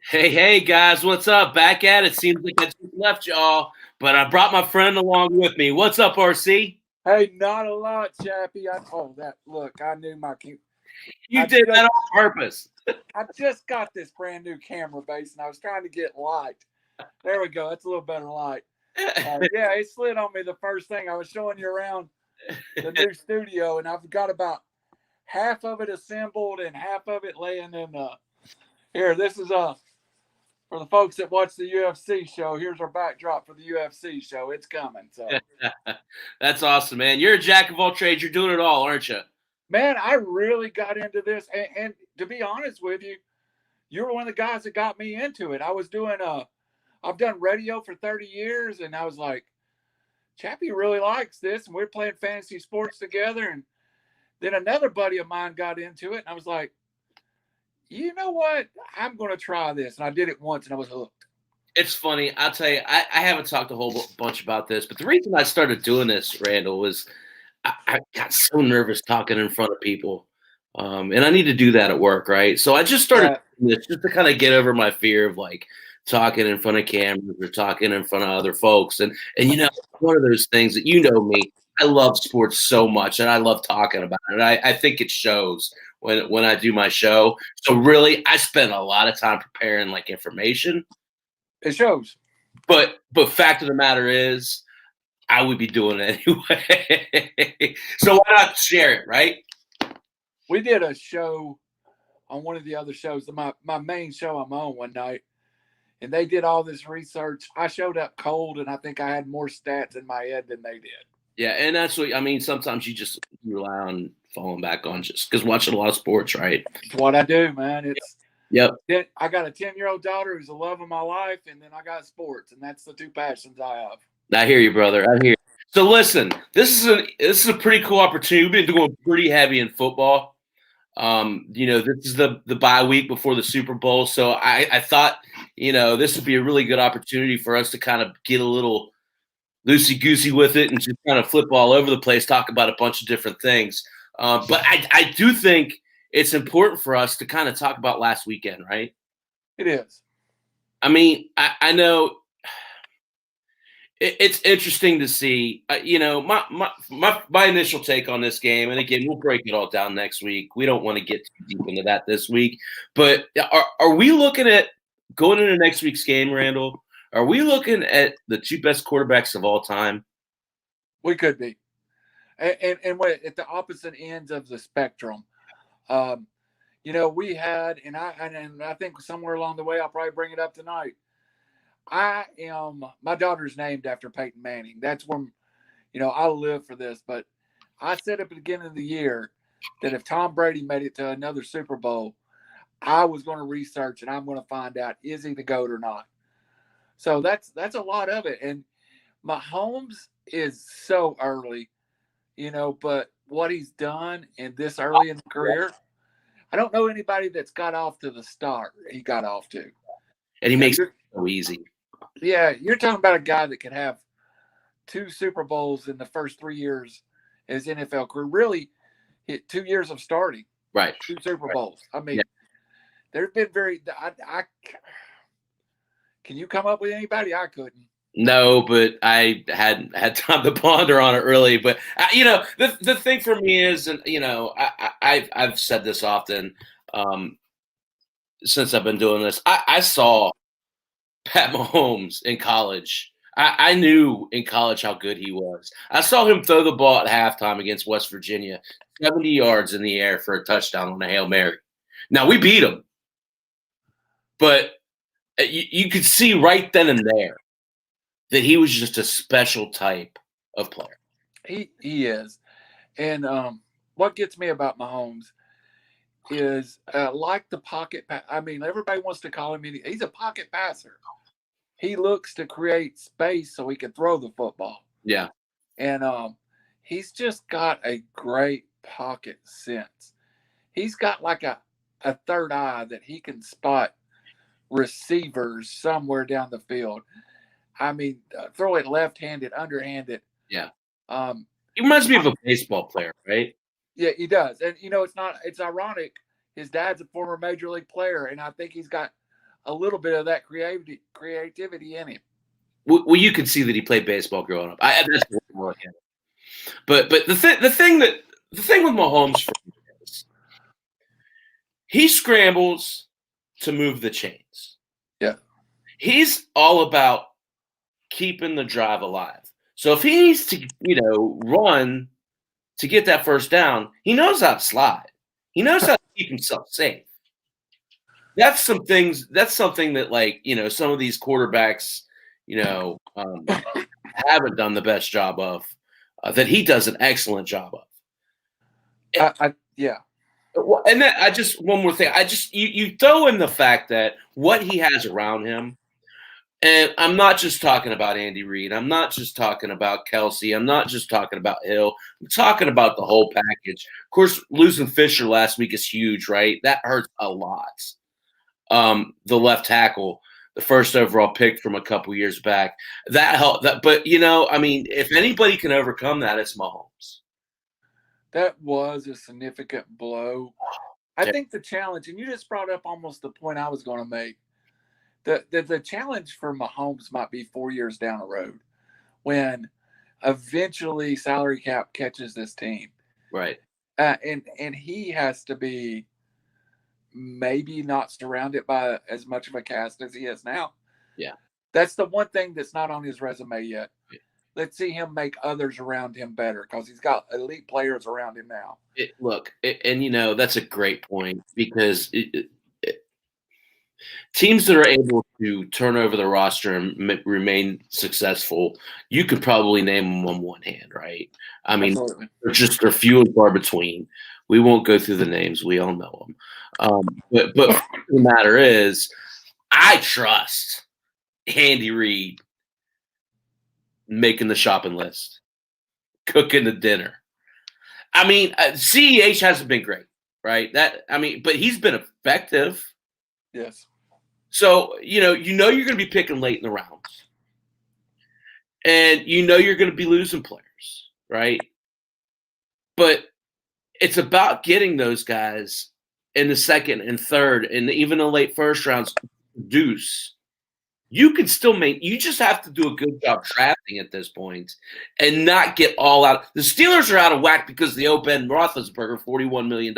Hey, guys, what's up? Back at it. Seems like I just left y'all, but I brought my friend along with me. What's up, RC? Hey, not a lot, Chappy. Look, I knew You I did that just on purpose. I just got this brand new camera base, and I was trying to get light. There we go. That's a little better light. Yeah, it slid on me the first thing. I was showing you around the new studio, and I've got about half of it assembled and half of it laying in. Here, this is for the folks that watch the UFC show. Here's our backdrop for the UFC show. It's coming. So, That's awesome, man. You're a jack of all trades. You're doing it all, aren't you? man, I really got into this, and to be honest with you, you were one of the guys that got me into it. I've done radio for 30 years, and I was like, Chappie really likes this, and we're playing fantasy sports together. And then another buddy of mine got into it, and I was like, you know what? I'm going to try this. And I did it once, and I was hooked. It's funny. I'll tell you, I haven't talked a whole bunch about this, but the reason I started doing this, Randall, was I got so nervous talking in front of people. And I need to do that at work, right? So I just started doing this just to kind of get over my fear of like talking in front of cameras or talking in front of other folks. And one of those things that me, I love sports so much and I love talking about it. I think it shows when I do my show. So really I spend a lot of time preparing like information. It shows. But fact of the matter is I would be doing it anyway. So why not share it, right? We did a show on one of the other shows, my main show I'm on one night, and they did all this research. I showed up cold, and I think I had more stats in my head than they did. Yeah, and that's what I mean. Sometimes you just rely on falling back on just because watching a lot of sports, right? It's what I do, man. Yep. I got a 10-year-old daughter who's the love of my life, and then I got sports, and that's the two passions I have. I hear you, brother. I hear you. So listen, this is a pretty cool opportunity. We've been doing pretty heavy in football. This is the bye week before the Super Bowl. So I thought, this would be a really good opportunity for us to kind of get a little loosey-goosey with it and just kind of flip all over the place, talk about a bunch of different things. But I do think it's important for us to kind of talk about last weekend, right? It is. I mean, I know it's interesting to see, my initial take on this game, and again, we'll break it all down next week. We don't want to get too deep into that this week, but are we looking at going into next week's game, Randall? Are we looking at the two best quarterbacks of all time? We could be, and what at the opposite ends of the spectrum. We had, and I think somewhere along the way, I'll probably bring it up tonight. My daughter's named after Peyton Manning. That's when, I live for this. But I said at the beginning of the year that if Tom Brady made it to another Super Bowl, I was going to research and I'm going to find out, is he the GOAT or not? So that's a lot of it. And Mahomes is so early, but what he's done in this early in the career, I don't know anybody that's got off to the start he got off to. And he makes it so easy. Yeah, you're talking about a guy that could have 2 Super Bowls in the first 3 years as NFL career. Really, hit 2 years of starting. Right. 2 Super Bowls. I mean, there's been can you come up with anybody? I couldn't. No, but I hadn't had time to ponder on it really. But the thing for me is, and I've said this often since I've been doing this. I saw Pat Mahomes in college. I knew in college how good he was. I saw him throw the ball at halftime against West Virginia, 70 yards in the air for a touchdown on a Hail Mary. Now, we beat him, but you could see right then and there that he was just a special type of player. He is. And what gets me about Mahomes is like the pocket I mean, everybody wants to call him he's a pocket passer. He looks to create space so he can throw the football. Yeah. And he's just got a great pocket sense. He's got like a third eye that he can spot receivers somewhere down the field. I mean, throw it left-handed, underhanded. Yeah. He reminds me of a baseball player, right? Yeah, he does. And, it's ironic. His dad's a former major league player, and I think he's got a little bit of that creativity in him. Well, you could see that he played baseball growing up. That's what I'm looking at. But the thing with Mahomes for me is he scrambles to move the chains. Yeah. He's all about keeping the drive alive. So if he needs to, run to get that first down, he knows how to slide. He knows how to keep himself safe. That's something that some of these quarterbacks, haven't done the best job of, that he does an excellent job of. Yeah. And then one more thing. You throw in the fact that what he has around him, and I'm not just talking about Andy Reid. I'm not just talking about Kelsey. I'm not just talking about Hill. I'm talking about the whole package. Of course, losing Fisher last week is huge, right? That hurts a lot. The left tackle, the first overall pick from a couple years back, that helped. But if anybody can overcome that, it's Mahomes. That was a significant blow. I think the challenge, and you just brought up almost the point I was going to make. The challenge for Mahomes might be 4 years down the road when eventually salary cap catches this team. Right. And he has to be maybe not surrounded by as much of a cast as he is now. Yeah. That's the one thing that's not on his resume yet. Yeah. Let's see him make others around him better because he's got elite players around him now. That's a great point because teams that are able to turn over the roster and remain successful, you could probably name them on one hand, right? I mean, they're few and far between. We won't go through the names. We all know them. But the matter is, I trust Andy Reid making the shopping list, cooking the dinner. I mean, CEH hasn't been great, right? But he's been effective. Yes. So, you're going to be picking late in the rounds. And you're going to be losing players, right? But it's about getting those guys in the second and third and even the late first rounds to produce. You can still you just have to do a good job drafting at this point and not get all out. The Steelers are out of whack because they owe Ben Roethlisberger $41 million.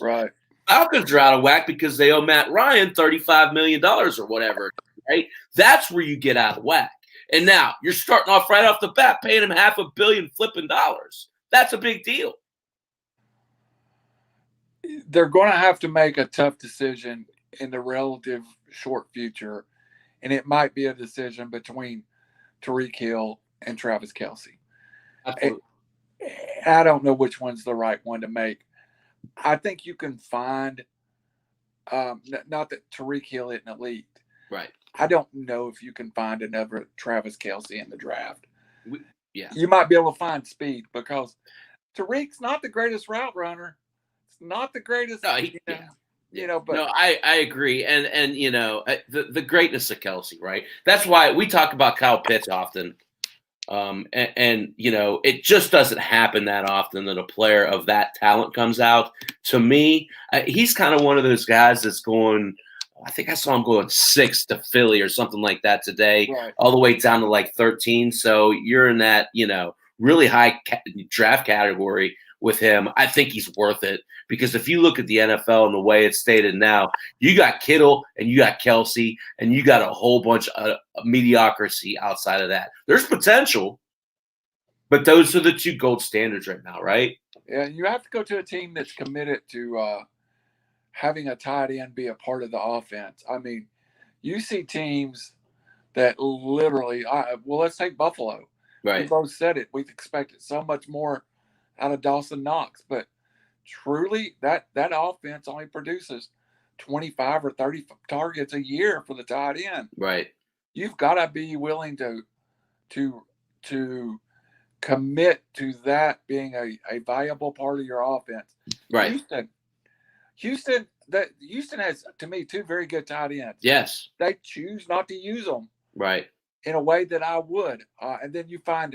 Right. Falcons are out of whack because they owe Matt Ryan $35 million or whatever, right? That's where you get out of whack. And now you're starting off right off the bat, paying him $500 million flipping dollars. That's a big deal. They're going to have to make a tough decision in the relative short future, and it might be a decision between Tyreek Hill and Travis Kelce. Absolutely. I don't know which one's the right one to make. I think you can find, not that Tyreek Hill isn't elite. Right. I don't know if you can find another Travis Kelce in the draft. Yeah. You might be able to find speed because Tyreek's not the greatest route runner. It's not the greatest. No, but no, I agree. And the greatness of Kelce, right? That's why we talk about Kyle Pitts often. It just doesn't happen that often that a player of that talent comes out. To me, he's kind of one of those guys that's going, I think I saw him going 6 to Philly or something like that today, right, all the way down to like 13. So you're in that, really high draft category with him. I think he's worth it because if you look at the NFL and the way it's stated now, you got Kittle and you got Kelce and you got a whole bunch of mediocrity outside of that. There's potential, but those are the two gold standards right now, right? Yeah, you have to go to a team that's committed to having a tight end be a part of the offense. I mean, you see teams that literally, let's take Buffalo. Right. We both said it. We've expected so much more out of Dawson Knox, but truly that offense only produces 25 or 30 targets a year for the tight end. Right. You've got to be willing to commit to that being a valuable part of your offense. Right. Houston has, to me, 2 very good tight ends. Yes. They choose not to use them. Right. In a way that I would. And then you find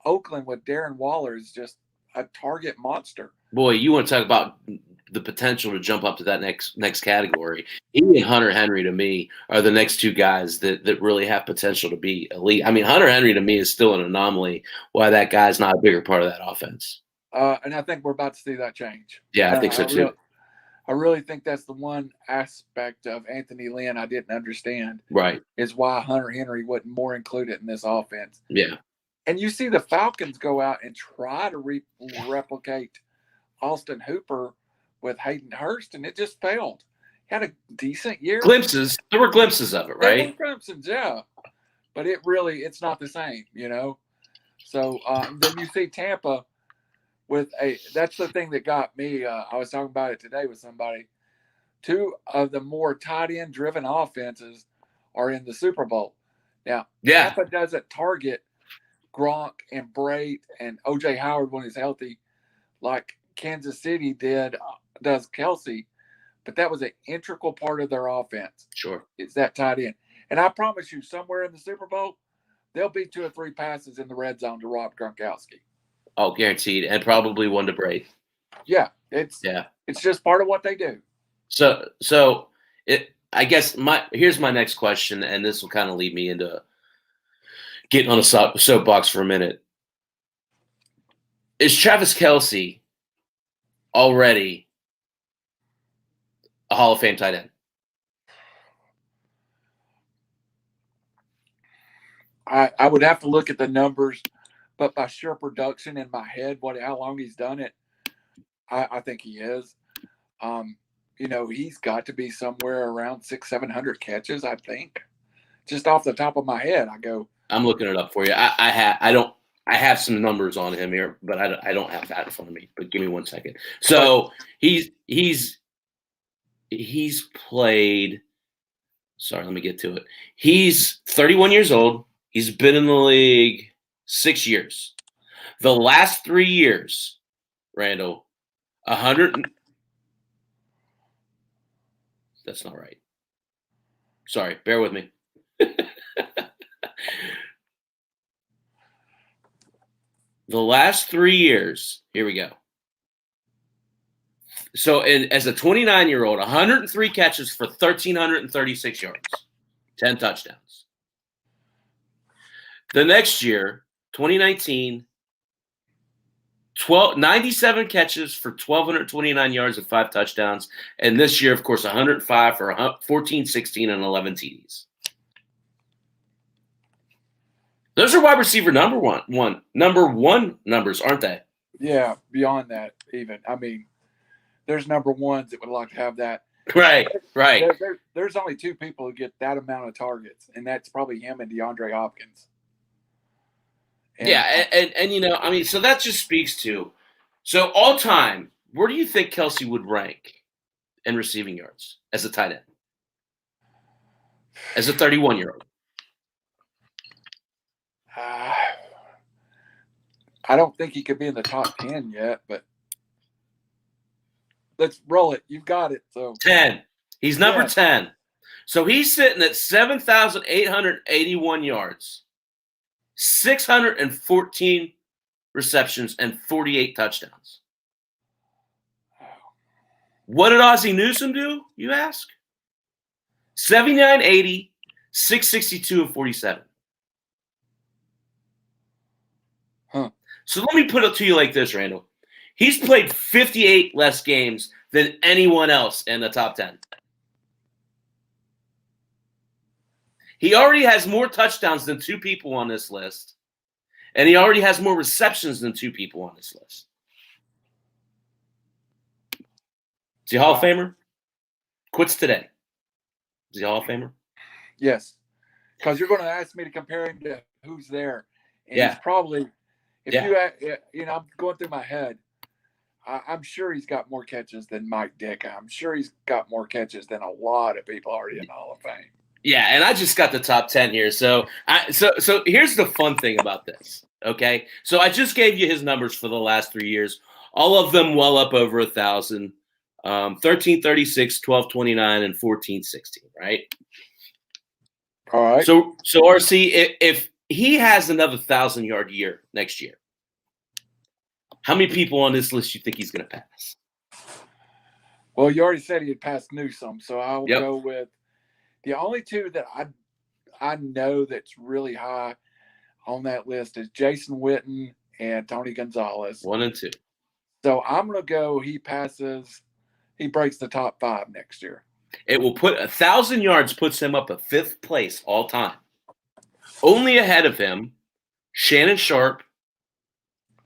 Oakland with Darren Waller is just a target monster. Boy, you want to talk about the potential to jump up to that next category. He and Hunter Henry, to me, are the next two guys that really have potential to be elite. I mean, Hunter Henry, to me, is still an anomaly why that guy's not a bigger part of that offense. And I think we're about to see that change. Yeah, I think so too. I really think that's the one aspect of Anthony Lynn I didn't understand. Right. Is why Hunter Henry wasn't more included in this offense. Yeah. And you see the Falcons go out and try to replicate Austin Hooper with Hayden Hurst, and it just failed. He had a decent year. Glimpses. There were glimpses of it, right? There were glimpses, yeah. But it's not the same, you know. So then you see Tampa that's the thing that got me. I was talking about it today with somebody. Two of the more tight end driven offenses are in the Super Bowl. Now, Tampa doesn't target Gronk and Brait and O.J. Howard when he's healthy like Kansas City does Kelsey, but that was an integral part of their offense. Sure. It's that tight end. And I promise you, somewhere in the Super Bowl, there'll be 2 or 3 passes in the red zone to Rob Gronkowski. Oh, guaranteed. And probably one to Brait. Yeah. It's just part of what they do. So I guess here's my next question, and this will kind of lead me into getting on a soapbox for a minute. Is Travis Kelce already a Hall of Fame tight end? I would have to look at the numbers, but by sheer production in my head, how long he's done it, I think he is. He's got to be somewhere around 600-700 catches, I think. Just off the top of my head, I'm looking it up for you. I have some numbers on him here, but I don't have that in front of me. But give me 1 second. So he's played. Sorry, let me get to it. He's 31 years old. He's been in the league 6 years. The last 3 years, Randall, 100. That's not right. Sorry, bear with me. The last 3 years, here we go. So as a 29-year-old, 103 catches for 1,336 yards, 10 touchdowns. The next year, 2019, 97 catches for 1,229 yards and 5 touchdowns. And this year, of course, 105 for 14, 16, and 11 TDs. Those are wide receiver number one numbers, aren't they? Yeah, beyond that, even. I mean, there's number ones that would like to have that. Right. There's only 2 people who get that amount of targets, and that's probably him and DeAndre Hopkins. And so that just speaks to, so all time, where do you think Kelce would rank in receiving yards as a tight end? As a 31-year-old? I don't think he could be in the top 10 yet, but let's roll it. You've got it. So 10. He's number 10. So he's sitting at 7,881 yards, 614 receptions, and 48 touchdowns. What did Ozzie Newsome do, you ask? 79, 80, 662, and 47. So let me put it to you like this, Randall. He's played 58 less games than anyone else in the top 10. He already has more touchdowns than 2 people on this list. And he already has more receptions than 2 people on this list. Is he a Hall of Famer? Quits today. Is he a Hall of Famer? Yes. Because you're going to ask me to compare him to who's there. And he's probably, I'm going through my head. I'm sure he's got more catches than Mike Dick. I'm sure he's got more catches than a lot of people already in the Hall of Fame. Yeah, and I just got the top 10 here. So here's the fun thing about this, okay? So I just gave you his numbers for the last 3 years. All of them well up over 1,000. 1336, 1229, and 1416, right? All right. So RC, if he has another 1,000-yard year next year, how many people on this list you think he's going to pass? Well, you already said he had passed Newsome, so I will Yep. go with the only two that I know that's really high on that list is Jason Witten and Tony Gonzalez. 1 and 2. So I'm going to go he breaks the top 5 next year. It will put 1,000 yards, puts him up at 5th place all time. Only ahead of him, Shannon Sharp,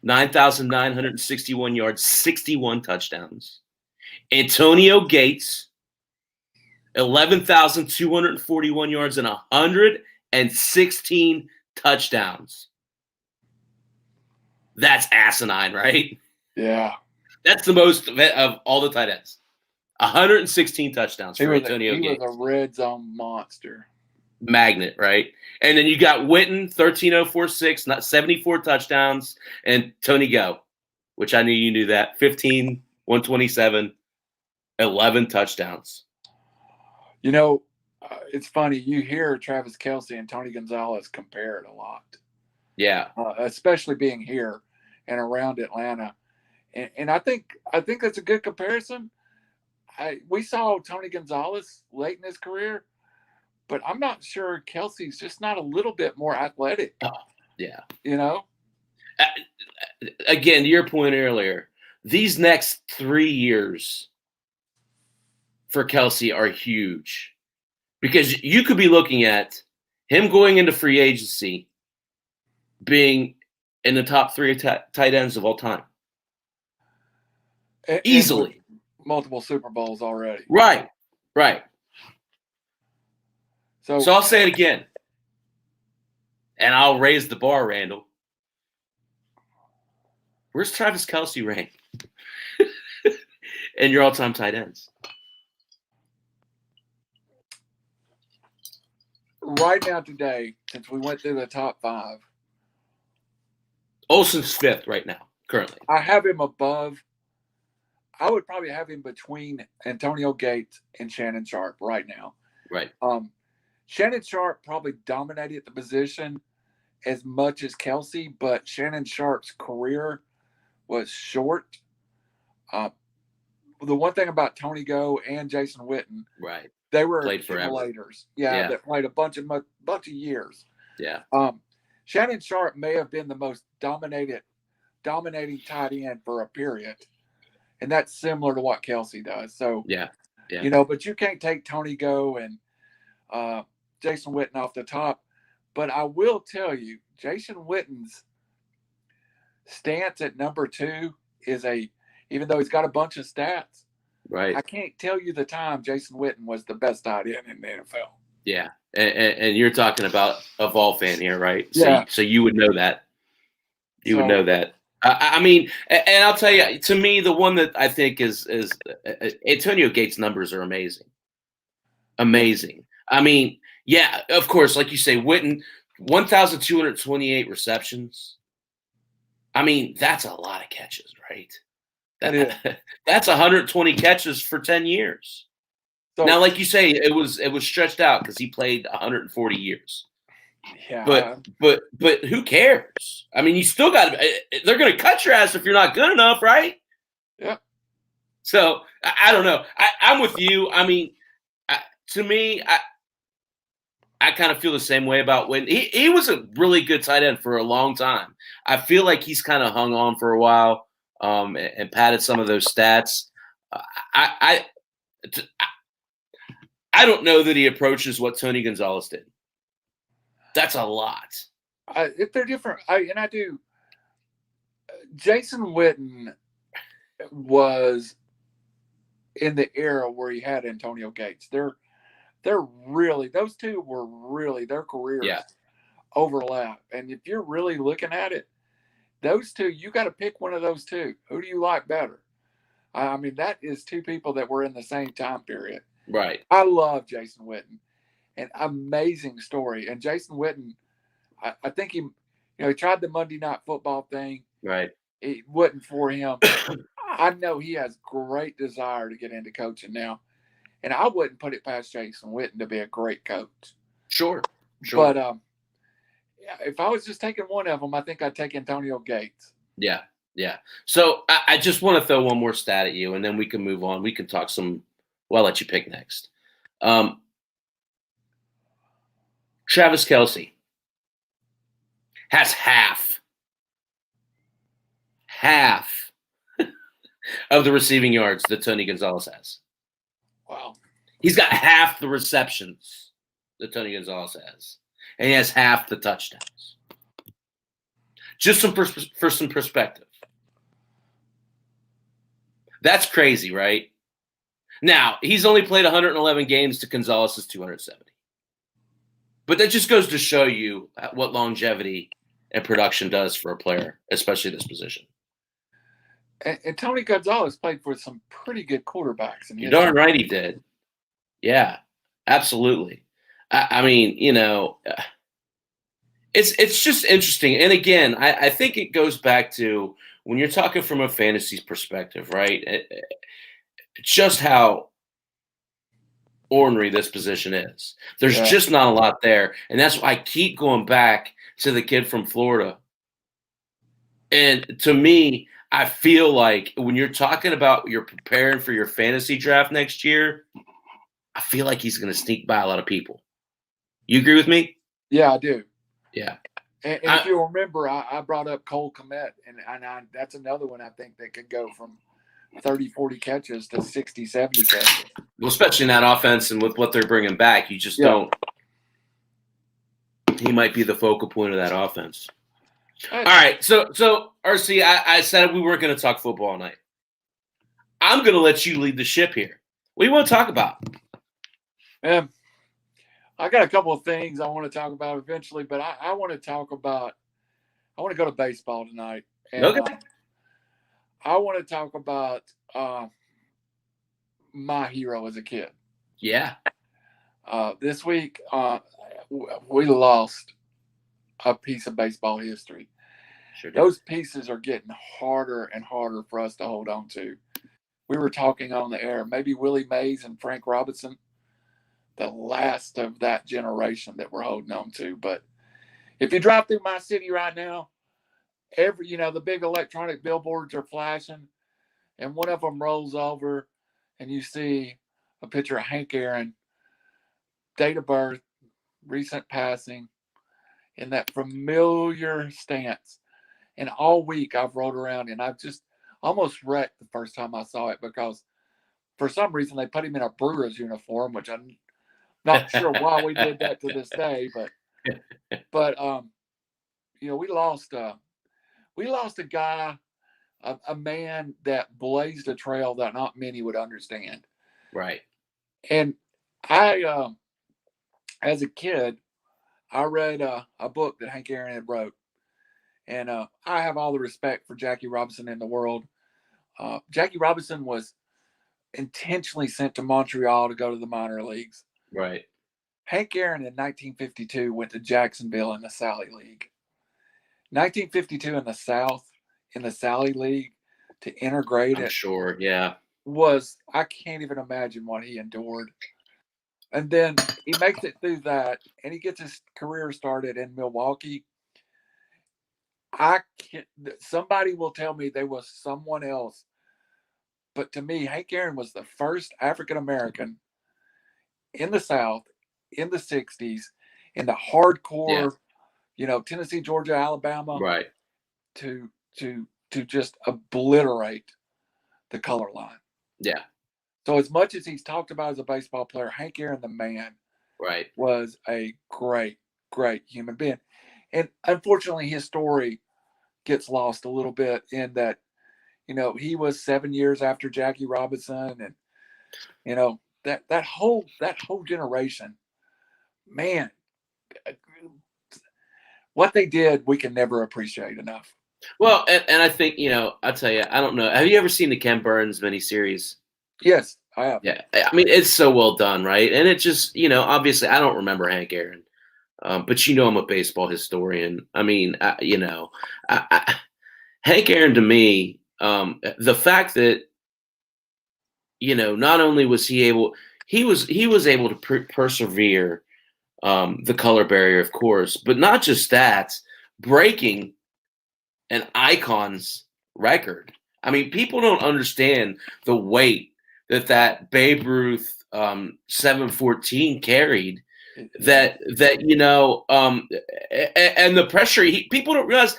9,961 yards, 61 touchdowns. Antonio Gates, 11,241 yards and 116 touchdowns. That's asinine, right? Yeah. That's the most of all the tight ends. 116 touchdowns for Antonio Gates. He was a red zone monster. Magnet, right? And then you got Witten, 13,046, 74 touchdowns, and Tony Go, which I knew you knew that, 15, 127, 11 touchdowns. You know, it's funny. You hear Travis Kelce and Tony Gonzalez compared a lot. Yeah. Especially being here and around Atlanta. And I think that's a good comparison. We saw Tony Gonzalez late in his career, but I'm not sure Kelsey's just not a little bit more athletic. Oh, yeah. You know? Again, to your point earlier, these next 3 years for Kelce are huge because you could be looking at him going into free agency being in the top 3 tight ends of all time. Easily. Multiple Super Bowls already. Right. So I'll say it again. And I'll raise the bar, Randall. Where's Travis Kelce rank? And your all-time tight ends. Right now today, since we went through the top 5. Olsen's 5th right now, currently. I have him above. I would probably have him between Antonio Gates and Shannon Sharp right now. Right. Shannon Sharp probably dominated the position as much as Kelce, but Shannon Sharp's career was short. The one thing about Tony Go and Jason Witten, right, they were accumulators. Yeah, that played a bunch of years. Yeah. Shannon Sharp may have been the most dominating tight end for a period. And that's similar to what Kelce does. So, yeah. You know, but you can't take Tony Go and Jason Witten off the top. But I will tell you, Jason Witten's stance at number 2 is even though he's got a bunch of stats, right? I can't tell you the time Jason Witten was the best tight end in the NFL. Yeah. And you're talking about a Vol fan here, right? Yeah. So you would know that. You would know that. I mean, and I'll tell you, to me, the one that I think is Antonio Gates' numbers are amazing. Amazing. I mean, yeah, of course, like you say, Witten, 1,228 receptions. I mean, that's a lot of catches, right? That's 120 catches for 10 years. So, now, like you say, it was stretched out because he played 140 years. Yeah. But who cares? I mean, you still got to. They're going to cut your ass if you're not good enough, right? Yeah. So I don't know. I'm with you. I mean, to me, I kind of feel the same way about when he was a really good tight end for a long time. I feel like he's kind of hung on for a while and padded some of those stats. I don't know that he approaches what Tony Gonzalez did. That's a lot. If they're different, I do. Jason Witten was in the era where he had Antonio Gates. They're really, those two were really, their careers overlap. And if you're really looking at it, those two, you got to pick one of those two. Who do you like better? I mean, that is two people that were in the same time period. Right. I love Jason Witten. An amazing story. And Jason Witten, I think he tried the Monday Night Football thing. Right. It wasn't for him. I know he has great desire to get into coaching now. And I wouldn't put it past Jason Witten to be a great coach. Sure. But if I was just taking one of them, I think I'd take Antonio Gates. Yeah. Yeah. So I just want to throw one more stat at you, and then we can move on. We can talk some. Well, I'll let you pick next. Travis Kelce has half of the receiving yards that Tony Gonzalez has. Wow. He's got half the receptions that Tony Gonzalez has, and he has half the touchdowns. Just for some perspective. That's crazy, right? Now, he's only played 111 games to Gonzalez's 270. But that just goes to show you what longevity and production does for a player, especially this position. And Tony Gonzalez played for some pretty good quarterbacks. You're darn right he did. Yeah, absolutely. I mean, it's just interesting. And again, I think it goes back to when you're talking from a fantasy perspective, right? Just how ornery this position is. There's just not a lot there. And that's why I keep going back to the kid from Florida. And to me, I feel like when you're talking about you're preparing for your fantasy draft next year, I feel like he's going to sneak by a lot of people. You agree with me? Yeah, I do. Yeah. And if you remember, I brought up Cole Kmet, and that's another one I think that could go from 30, 40 catches to 60, 70 catches. Well, especially in that offense and with what they're bringing back, you just don't. He might be the focal point of that offense. All right. So RC, I said we weren't going to talk football all night. I'm going to let you lead the ship here. What do you want to talk about? I got a couple of things I want to talk about eventually, but I want to talk about – I want to go to baseball tonight. And, okay. I want to talk about my hero as a kid. Yeah. This week, we lost a piece of baseball history. Sure did. Those pieces are getting harder and harder for us to hold on to. We were talking on the air, maybe Willie Mays and Frank Robinson, the last of that generation that we're holding on to. But if you drive through my city right now, the big electronic billboards are flashing, and one of them rolls over, and you see a picture of Hank Aaron, date of birth, recent passing, in that familiar stance. And all week I've rolled around, and I've just almost wrecked the first time I saw it because for some reason they put him in a Brewers uniform, which I'm not sure why we did that to this day, but we lost a guy, a man that blazed a trail that not many would understand. Right. And I, as a kid, I read a book that Hank Aaron had wrote, and I have all the respect for Jackie Robinson in the world. Jackie Robinson was intentionally sent to Montreal to go to the minor leagues. Right. Hank Aaron in 1952 went to Jacksonville in the Sally League. 1952 in the South, in the Sally League, to integrate it. Sure, yeah. I can't even imagine what he endured. And then he makes it through that, and he gets his career started in Milwaukee. Somebody will tell me there was someone else, but to me, Hank Aaron was the first African American in the South in the 60s, in the hardcore, Tennessee, Georgia, Alabama, right, to just obliterate the color line. Yeah. So as much as he's talked about as a baseball player, Hank Aaron, the man, right, was a great, great human being. And unfortunately, his story gets lost a little bit in that, he was 7 years after Jackie Robinson, and that whole generation, man, what they did, we can never appreciate enough. Well, and I think, I'll tell you, I don't know. Have you ever seen the Ken Burns miniseries? Yes, I have. Yeah. I mean, it's so well done, right? And it just, obviously I don't remember Hank Aaron, but I'm a baseball historian. I mean, Hank Aaron to me, the fact that, not only was he able to persevere the color barrier, of course, but not just that, breaking an icon's record. I mean, people don't understand the weight that Babe Ruth 714 carried. And the pressure. People don't realize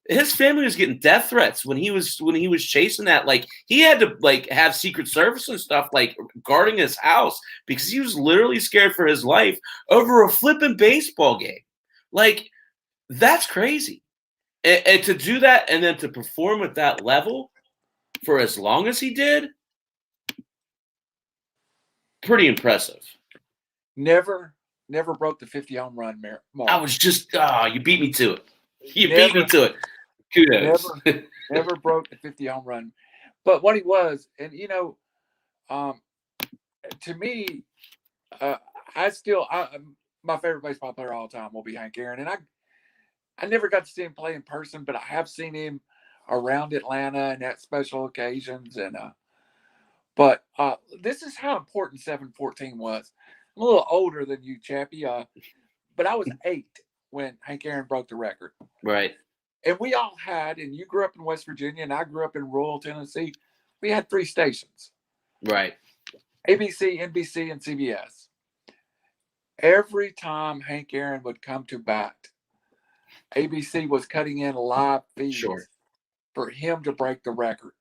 his family was getting death threats when he was chasing that. Like, he had to have Secret Service and stuff guarding his house because he was literally scared for his life over a flipping baseball game. Like, that's crazy. And to do that and then to perform at that level for as long as he did, pretty impressive. Never broke the 50 home run mark. I was just, you beat me to it. Beat me to it. Kudos. Never broke the 50 home run. But what he was, and to me, my favorite baseball player of all time will be Hank Aaron. And I never got to see him play in person, but I have seen him around Atlanta and at special occasions. And but this is how important 714 was. I'm a little older than you, Chappy, but I was 8 when Hank Aaron broke the record. Right. And we all had, and you grew up in West Virginia, and I grew up in rural Tennessee. We had 3 stations. Right. ABC, NBC, and CBS. Every time Hank Aaron would come to bat, ABC was cutting in live feeds for him to break the record.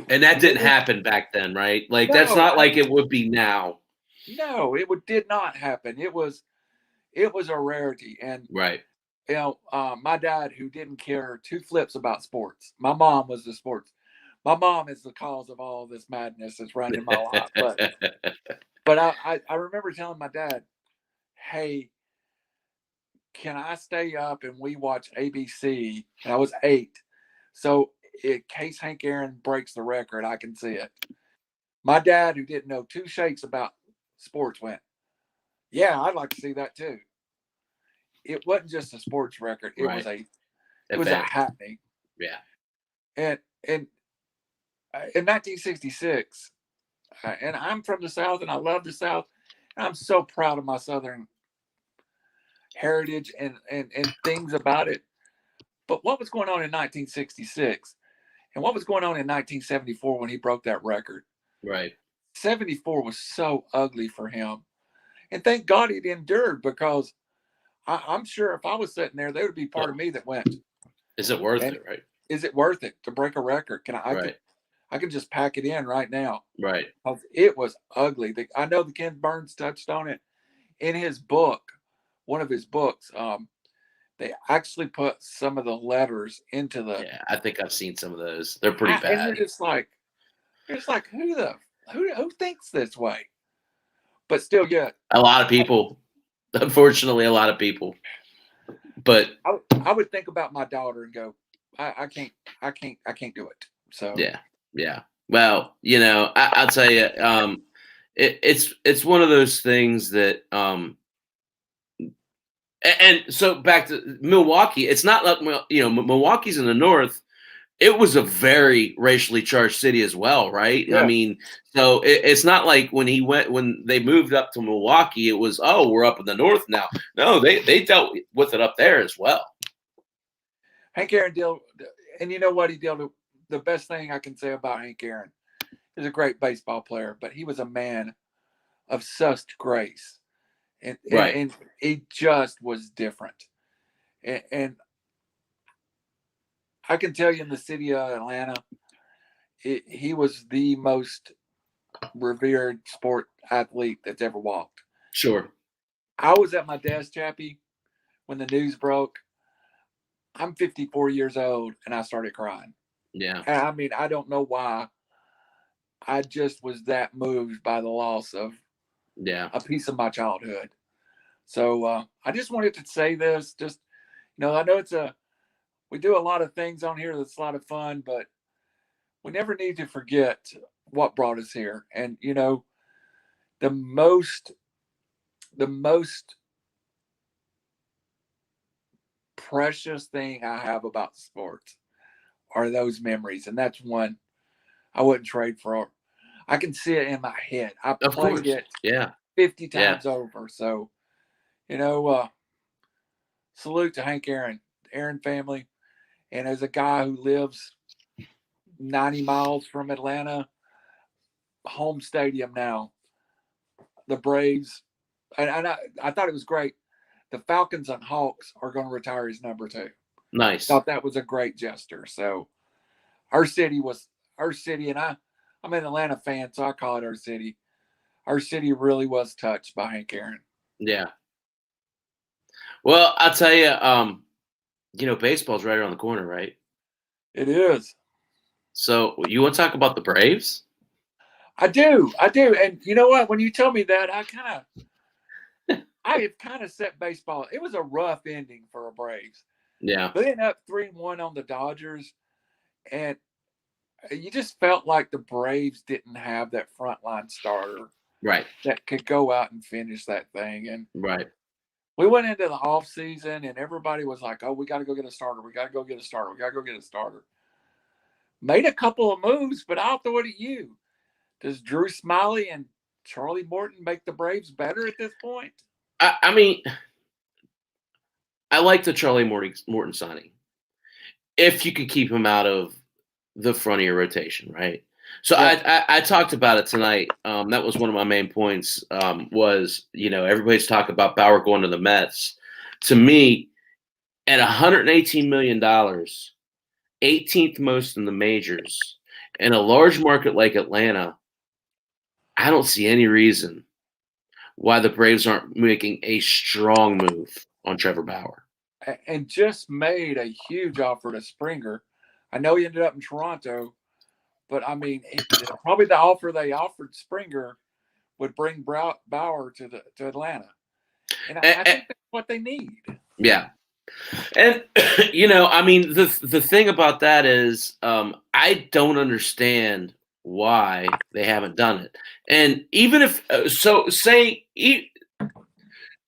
And that didn't happen back then, right? That's not like it would be now. No, did not happen. It was a rarity. And right. My dad, who didn't care 2 flips about sports. My mom was the sports. My mom is the cause of all this madness that's running in my life. But I remember telling my dad, hey, can I stay up and we watch ABC? And I was 8. So in case Hank Aaron breaks the record, I can see it. My dad, who didn't know 2 shakes about sports, went, yeah, I'd like to see that too. It wasn't just a sports record. It was a happening. Yeah. And in 1966, and I'm from the South and I love the South. And I'm so proud of my Southern heritage and things about it. But what was going on in 1966 and what was going on in 1974 when he broke that record? Right. 74 was so ugly for him. And thank God it endured, because I'm sure if I was sitting there, there would be part of me that went, is it worth it? Right. Is it worth it to break a record? I can just pack it in right now. Right. It was ugly. I know the Ken Burns touched on it in his book, one of his books. They actually put some of the letters into the. Yeah, I think I've seen some of those. They're pretty bad. And you're just like who thinks this way? But still, yeah. A lot of people. Unfortunately, a lot of people. But I would think about my daughter and go, I can't do it. So yeah. Well, I'll tell you, it's one of those things that, and so back to Milwaukee, it's not like Milwaukee's in the north. It was a very racially charged city as well, right? Yeah. I mean, so it's not like when they moved up to Milwaukee, it was, we're up in the north now. No, they dealt with it up there as well. Hank Aaron and you know what he dealt. The best thing I can say about Hank Aaron, he's a great baseball player, but he was a man of such grace, and he just was different. And I can tell you, in the city of Atlanta, he was the most revered sport athlete that's ever walked. Sure. I was at my desk, Chappy, when the news broke. I'm 54 years old, and I started crying. Yeah. And I mean, I don't know why. I just was that moved by the loss of a piece of my childhood. So I just wanted to say this. Just, I know we do a lot of things on here that's a lot of fun, but we never need to forget what brought us here. And, the most precious thing I have about sports are those memories. And that's one I wouldn't trade for. I can see it in my head. I played it 50 times over. So, salute to Hank Aaron family. And as a guy who lives 90 miles from Atlanta, home stadium now. The Braves, and I thought it was great. The Falcons and Hawks are going to retire his number 2. Nice. Thought that was a great gesture. So our city, and I'm an Atlanta fan, so I call it our city. Our city really was touched by Hank Aaron. Yeah. Well, I'll tell you, baseball's right around the corner, right? It is. So you want to talk about the Braves? I do. And you know what? When you tell me that, I have kind of set baseball. It was a rough ending for the Braves. Yeah. They ended up 3-1 on the Dodgers, and you just felt like the Braves didn't have that frontline starter Right. that could go out and finish that thing. And Right. we went into the off season, and everybody was like, "Oh, we got to go get a starter. We got to go get a starter. We got to go get a starter." Made a couple of moves, but I'll throw it at you. Does Drew Smiley and Charlie Morton make the Braves better at this point? I mean, I like the Charlie Morton signing. If you could keep him out of the front of your rotation, right? So Yeah. I talked about it tonight. That was one of my main points. Was everybody's talking about Bauer going to the Mets. To me, at $118 million, 18th most in the majors, in a large market like Atlanta, I don't see any reason why the Braves aren't making a strong move on Trevor Bauer. And just made a huge offer to Springer. I know he ended up in Toronto, but I mean, probably the offer they offered Springer would bring Bauer to Atlanta, and I think that's what they need. Yeah, and I mean, the thing about that is, I don't understand why they haven't done it. And even if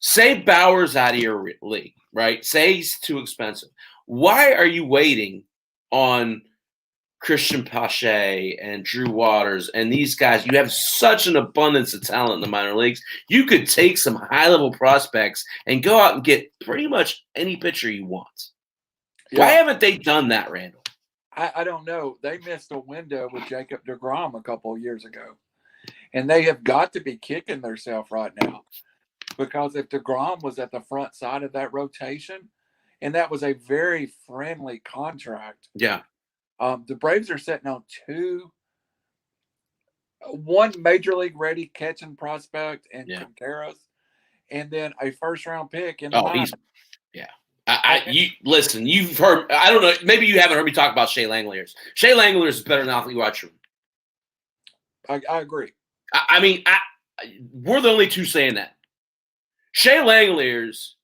say Bauer's out of your league, right? Say he's too expensive. Why are you waiting on Christian Pache and Drew Waters and these guys? You have such an abundance of talent in the minor leagues. You could take some high-level prospects and go out and get pretty much any pitcher you want. Yeah. Why haven't they done that, Randall? I don't know. They missed a window with Jacob deGrom a couple of years ago. And they have got to be kicking themselves right now. Because if deGrom was at the front side of that rotation, and that was a very friendly contract. Yeah. The Braves are sitting on one major league ready catching prospect and Contreras, and then a first round pick in the minors. You listen. You've heard. I don't know. Maybe you haven't heard me talk about Shea Langeliers. Shea Langeliers is better than Anthony Watchman. I agree. I mean, we're the only two saying that. Shea Langeliers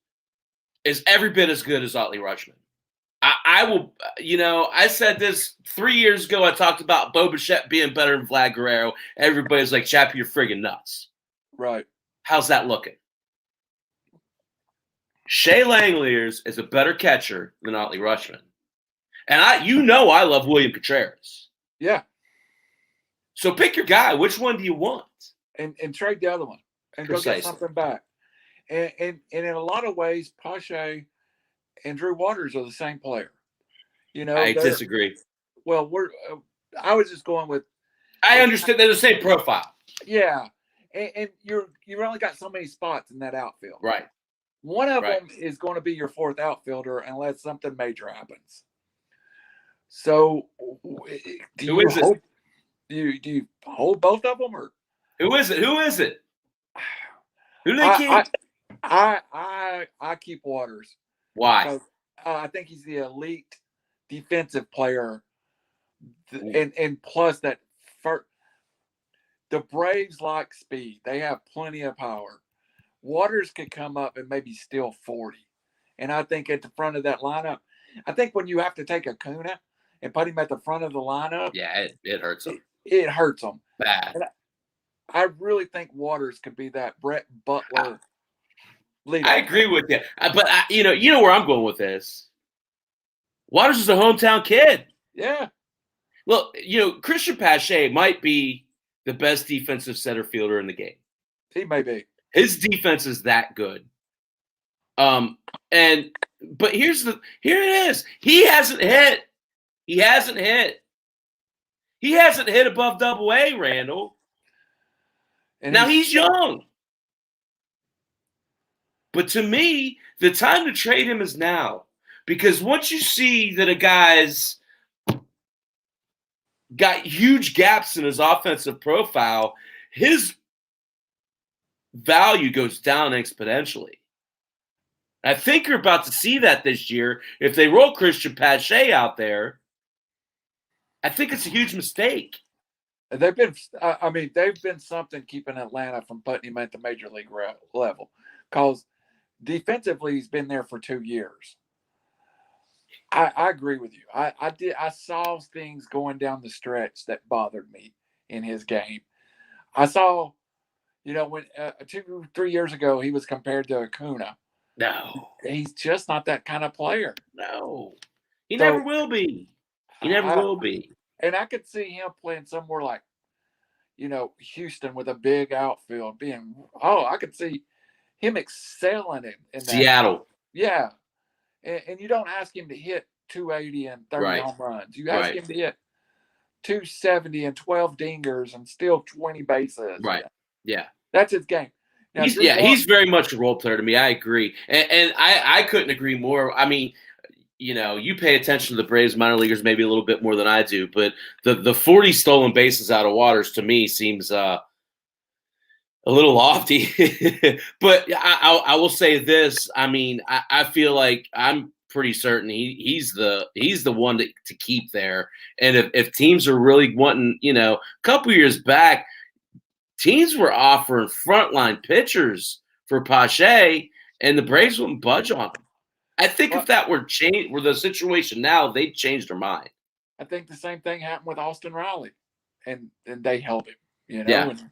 is every bit as good as Otley Rutschman. I will, I said this 3 years ago. I talked about Bo Bichette being better than Vlad Guerrero. Everybody's like, Chappy, you're friggin' nuts. Right. How's that looking? Shea Langeliers is a better catcher than Otley Rutschman. And I love William Contreras. Yeah. So pick your guy. Which one do you want? And trade the other one. And Precisely. Go get something back. And in a lot of ways, Pache and Drew Waters are the same player. I disagree. Well, I was just going with. I understand they're the same profile. Yeah, and you've only got so many spots in that outfield. Right. One of them is going to be your fourth outfielder unless something major happens. Do you hold both of them, or who is it? Who do they keep? I keep Waters. Why? I think he's the elite defensive player, and plus that the Braves like speed. They have plenty of power. Waters could come up and maybe steal 40, and I think at the front of that lineup, I think when you have to take Acuna and put him at the front of the lineup, it hurts him. It hurts him bad. And I really think Waters could be that Brett Butler. I agree with you, but you know where I'm going with this. Waters is a hometown kid. Yeah. Well, Christian Pache might be the best defensive center fielder in the game. He may be. His defense is that good. But here it is. He hasn't hit. He hasn't hit above Double-A, Randall. And Now he's young. But to me, the time to trade him is now. Because once you see that a guy's got huge gaps in his offensive profile, his value goes down exponentially. I think you're about to see that this year. If they roll Christian Pache out there, I think it's a huge mistake. they've been something keeping Atlanta from putting him at the major league level, because defensively he's been there for 2 years. I agree with you. I saw things going down the stretch that bothered me in his game. I saw, when 2-3 years ago he was compared to Acuna. No. He's just not that kind of player. No. He never will be. He never will be. And I could see him playing somewhere like, Houston with a big outfield I could see him excelling in that. Seattle. Yeah. And you don't ask him to hit 280 and 30 home runs. You ask him to hit 270 and 12 dingers and steal 20 bases. Right. Yeah. That's his game. Now, he's very much a role player to me. I agree. And I couldn't agree more. I mean, you pay attention to the Braves minor leaguers maybe a little bit more than I do, but the 40 stolen bases out of Waters to me seems a little lofty. But I will say this. I mean, I feel like I'm pretty certain he's the one to keep there. And if teams are really wanting, a couple years back, teams were offering frontline pitchers for Pache, and the Braves wouldn't budge on him. I think if that were the situation now, they'd change their mind. I think the same thing happened with Austin Riley, and they held him. And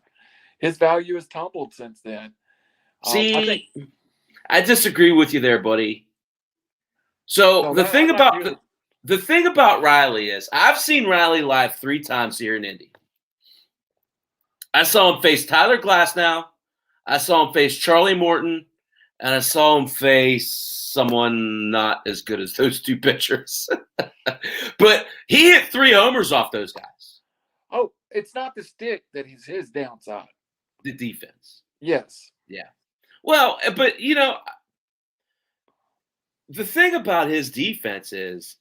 his value has tumbled since then. See, I disagree with you there, buddy. So the thing about Riley is I've seen Riley live 3 times here in Indy. I saw him face Tyler Glasnow, I saw him face Charlie Morton, and I saw him face someone not as good as those 2 pitchers. But he hit 3 homers off those guys. Oh, it's not the stick that is his downside. The defense. Yes. Yeah. Well, but, the thing about his defense is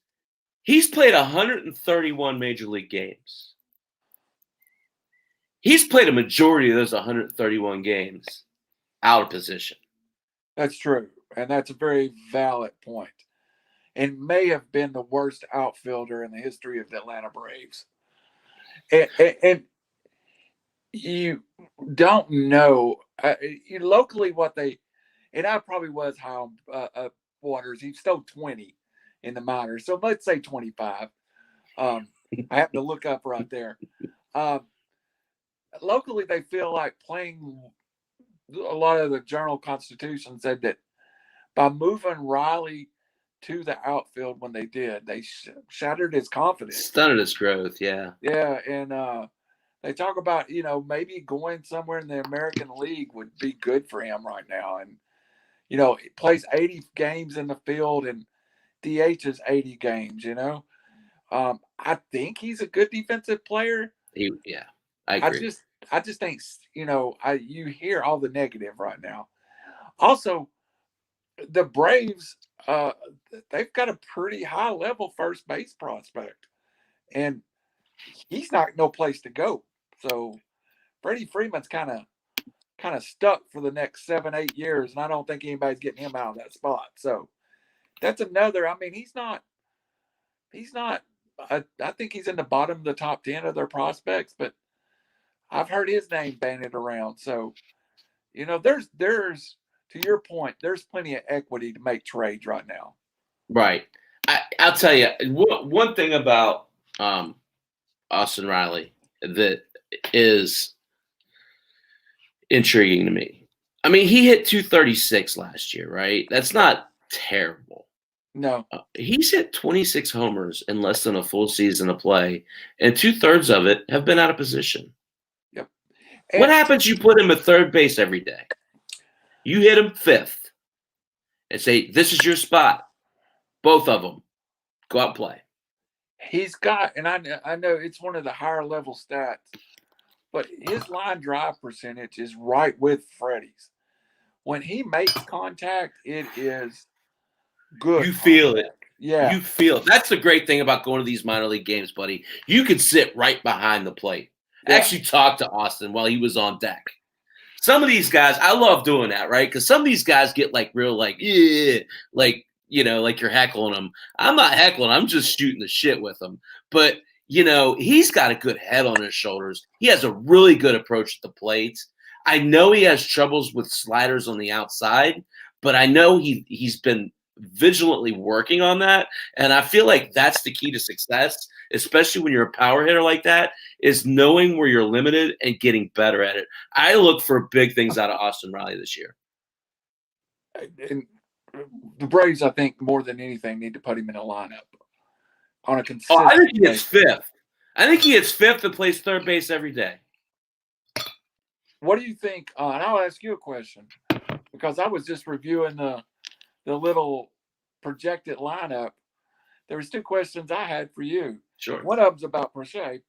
he's played 131 major league games. He's played a majority of those 131 games out of position. That's true. And that's a very valid point. And may have been the worst outfielder in the history of the Atlanta Braves. And you don't know locally what they – and I probably was high on Waters. He stole 20 in the minors. So let's say 25. I have to look up right there. Locally, they feel like playing – a lot of the Journal-Constitution said that by moving Riley to the outfield when they did, they shattered his confidence. Stunted his growth, yeah. Yeah, and they talk about, maybe going somewhere in the American League would be good for him right now. And, he plays 80 games in the field and DHs 80 games, I think he's a good defensive player. I agree. I just think, you hear all the negative right now. Also, the Braves, they've got a pretty high level first base prospect, and he's not no place to go. So Freddie Freeman's kind of stuck for the next 7-8 years, and I don't think anybody's getting him out of that spot. So that's another. I mean, he's not. I think he's in the bottom of the top 10 of their prospects, but I've heard his name bandied around. So, there's to your point, there's plenty of equity to make trades right now. Right. I'll tell you one thing about Austin Riley that is intriguing to me. I mean, he hit 236 last year, right? That's not terrible. No. He's hit 26 homers in less than a full season of play, and 2/3 of it have been out of position. Yep. What happens? You put him at third base every day. You hit him 5th and say, this is your spot. Both of them. Go out and play. he's got, and I know it's one of the higher level stats, but his line drive percentage is right with Freddie's. When he makes contact, it is good. You feel it. Yeah. You feel it. That's the great thing about going to these minor league games, buddy. You could sit right behind the plate. I Yeah. actually talked to Austin while he was on deck. Some of these guys, I love doing that, right? Because some of these guys get like real, like, yeah, like, like you're heckling them. I'm not heckling. I'm just shooting the shit with them. But, he's got a good head on his shoulders. He has a really good approach at the plate. I know he has troubles with sliders on the outside, but I know he's been vigilantly working on that. And I feel like that's the key to success, especially when you're a power hitter like that, is knowing where you're limited and getting better at it. I look for big things out of Austin Riley this year. And the Braves, I think, more than anything, need to put him in a lineup on a consistent I think he basis. hits fifth. I think he hits fifth and plays third base every day. What do you think? And I'll ask you a question because I was just reviewing the little projected lineup. There was two questions I had for you. Sure. One of them's about Prochet.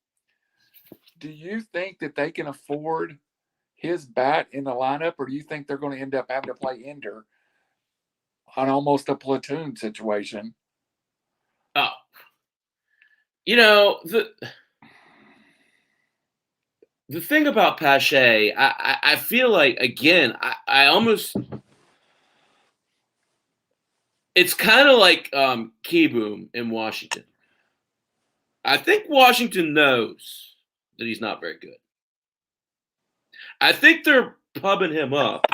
Do you think that they can afford his bat in the lineup, or do you think they're going to end up having to play Ender on almost a platoon situation? Oh. The thing about Pache, I feel like, again, I almost – it's kind of like Keyboom in Washington. I think Washington knows that he's not very good. I think they're pubbing him up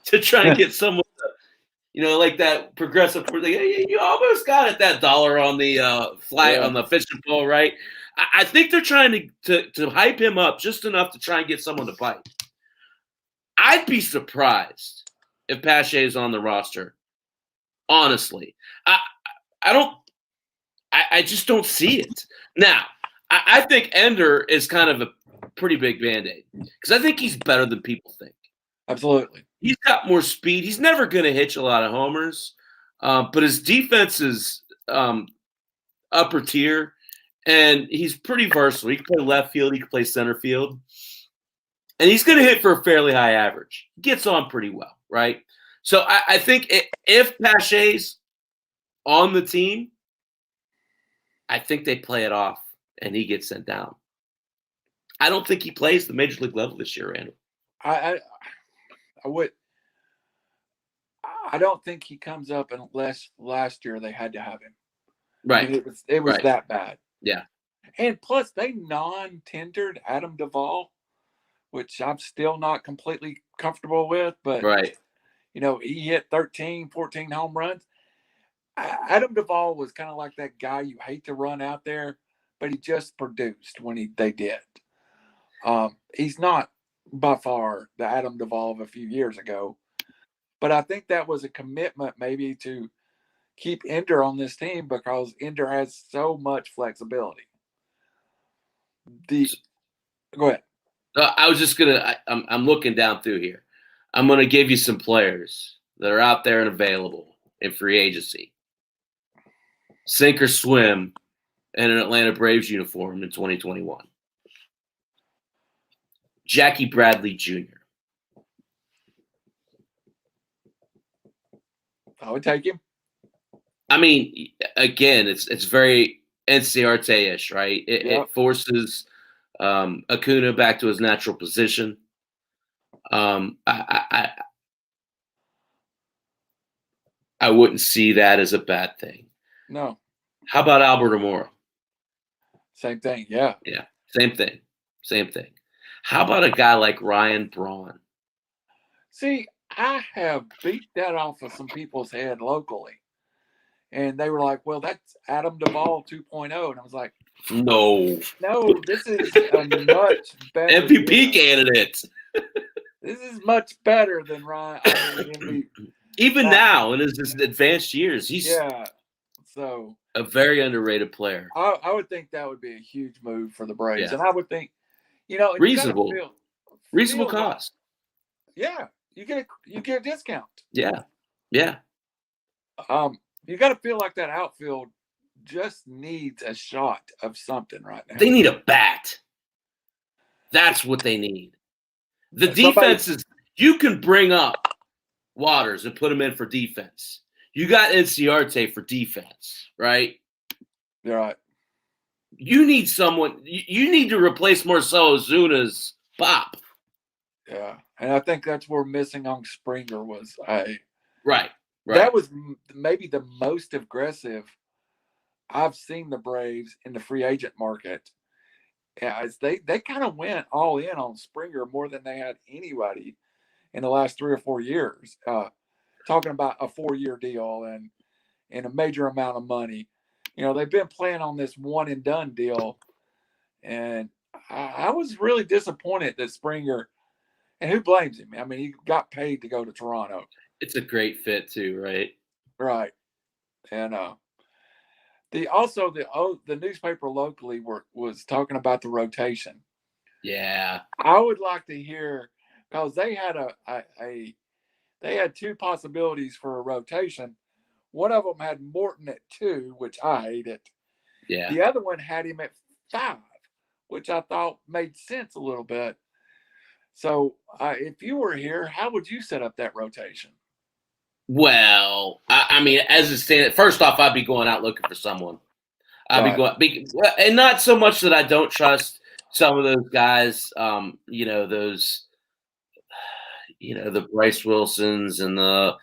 to try and get someone, like that progressive. You almost got it, that dollar on the on the fishing pole, right? I think they're trying to hype him up just enough to try and get someone to bite. I'd be surprised if Pache is on the roster. Honestly, I just don't see it. Now, I think Ender is kind of a pretty big Band-Aid because I think he's better than people think. Absolutely. He's got more speed. He's never going to hitch a lot of homers, but his defense is upper tier, and he's pretty versatile. He can play left field. He can play center field. And he's going to hit for a fairly high average. He gets on pretty well, right? So I think if Pache's on the team, I think they play it off, and he gets sent down. I don't think he plays the major league level this year, Randall. I don't think he comes up unless last year they had to have him. Right. I mean, it was right. that bad. Yeah. And plus, they non-tendered Adam Duvall, which I'm still not completely comfortable with. But, right. He hit 13, 14 home runs. Adam Duvall was kind of like that guy you hate to run out there, but he just produced when they did. He's not by far the Adam Duvall of a few years ago, but I think that was a commitment maybe to keep Ender on this team because Ender has so much flexibility. Go ahead. I was just gonna. I'm looking down through here. I'm gonna give you some players that are out there and available in free agency. Sink or swim in an Atlanta Braves uniform in 2021. Jackie Bradley Jr. I would take him. I mean, again, it's very NCRT-ish, right? It forces Acuna back to his natural position. I wouldn't see that as a bad thing. No. How about Albert Amora? Same thing, yeah. Yeah, same thing. How about a guy like Ryan Braun? See, I have beat that off of some people's head locally. And they were like, well, that's Adam Duvall 2.0. And I was like, no, this is a much better MVP candidate. This is much better than Ryan. Even now, in his advanced years, he's so a very underrated player. I would think that would be a huge move for the Braves. And I would think, reasonable cost. Yeah, you get a discount. Yeah. You got to feel like that outfield just needs a shot of something right now. They need a bat. That's what they need. The defense is, you can bring up Waters and put him in for defense. You got Inciarte for defense, right? You're right. You need someone. You need to replace Marcelo Zuna's pop. Yeah, and I think that's where missing on Springer was. Right. That was maybe the most aggressive I've seen the Braves in the free agent market. Yeah, they kind of went all in on Springer more than they had anybody in the last 3 or 4 years. Talking about a 4-year deal and a major amount of money. They've been playing on this one and done deal, and I was really disappointed that Springer. And who blames him? I mean, he got paid to go to Toronto. It's a great fit too, right? Right. And the newspaper locally was talking about the rotation. Yeah. I would like to hear, because they had they had 2 possibilities for a rotation. One of them had Morton at 2, which I hated. Yeah. The other one had him at 5, which I thought made sense a little bit. So if you were here, how would you set up that rotation? Well, I mean, as it stands, first off, I'd be going out looking for someone. I'd be going, and not so much that I don't trust some of those guys. The Bryce Wilsons and the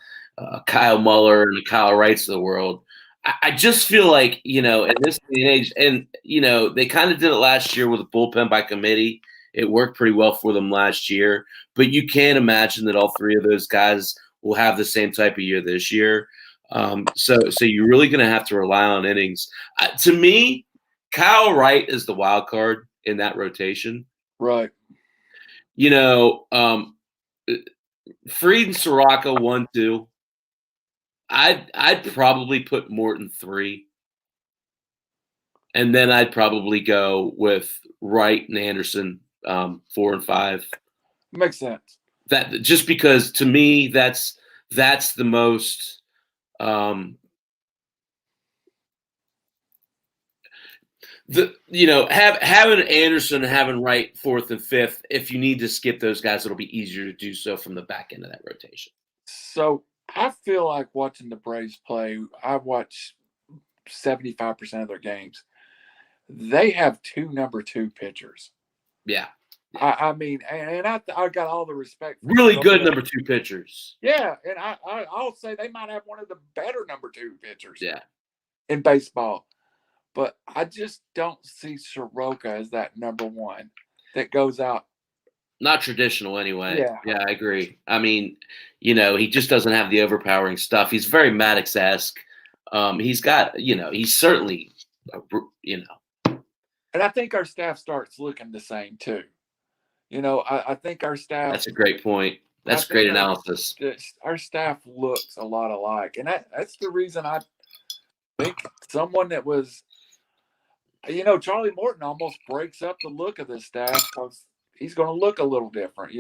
Kyle Muller and the Kyle Wrights of the world. I just feel like, in this day and age, and, they kind of did it last year with a bullpen by committee. It worked pretty well for them last year, but you can't imagine that all 3 of those guys will have the same type of year this year. So you're really going to have to rely on innings. To me, Kyle Wright is the wild card in that rotation. Right. Fried and Soraka 1, 2. I'd probably put Morton 3. And then I'd probably go with Wright and Anderson 4 and 5. Makes sense. That just because to me that's the most having Anderson and having Wright 4th and 5th. If you need to skip those guys, it'll be easier to do so from the back end of that rotation. So I feel like watching the Braves play. I watch 75% of their games. They have 2 number 2 pitchers. Yeah. I mean, and I got all the respect for really good number 2 pitchers. Yeah, and I'll say they might have one of the better number 2 pitchers. Yeah. In baseball, but I just don't see Soroka as that number 1 that goes out. Not traditional anyway. Yeah, I agree. I mean, he just doesn't have the overpowering stuff. He's very Maddox-esque. He's got, he's certainly, And I think our staff starts looking the same too. I think our staff. That's a great point. That's great analysis. Our staff looks a lot alike, and that's the reason I think someone that was, Charlie Morton almost breaks up the look of this staff because he's going to look a little different.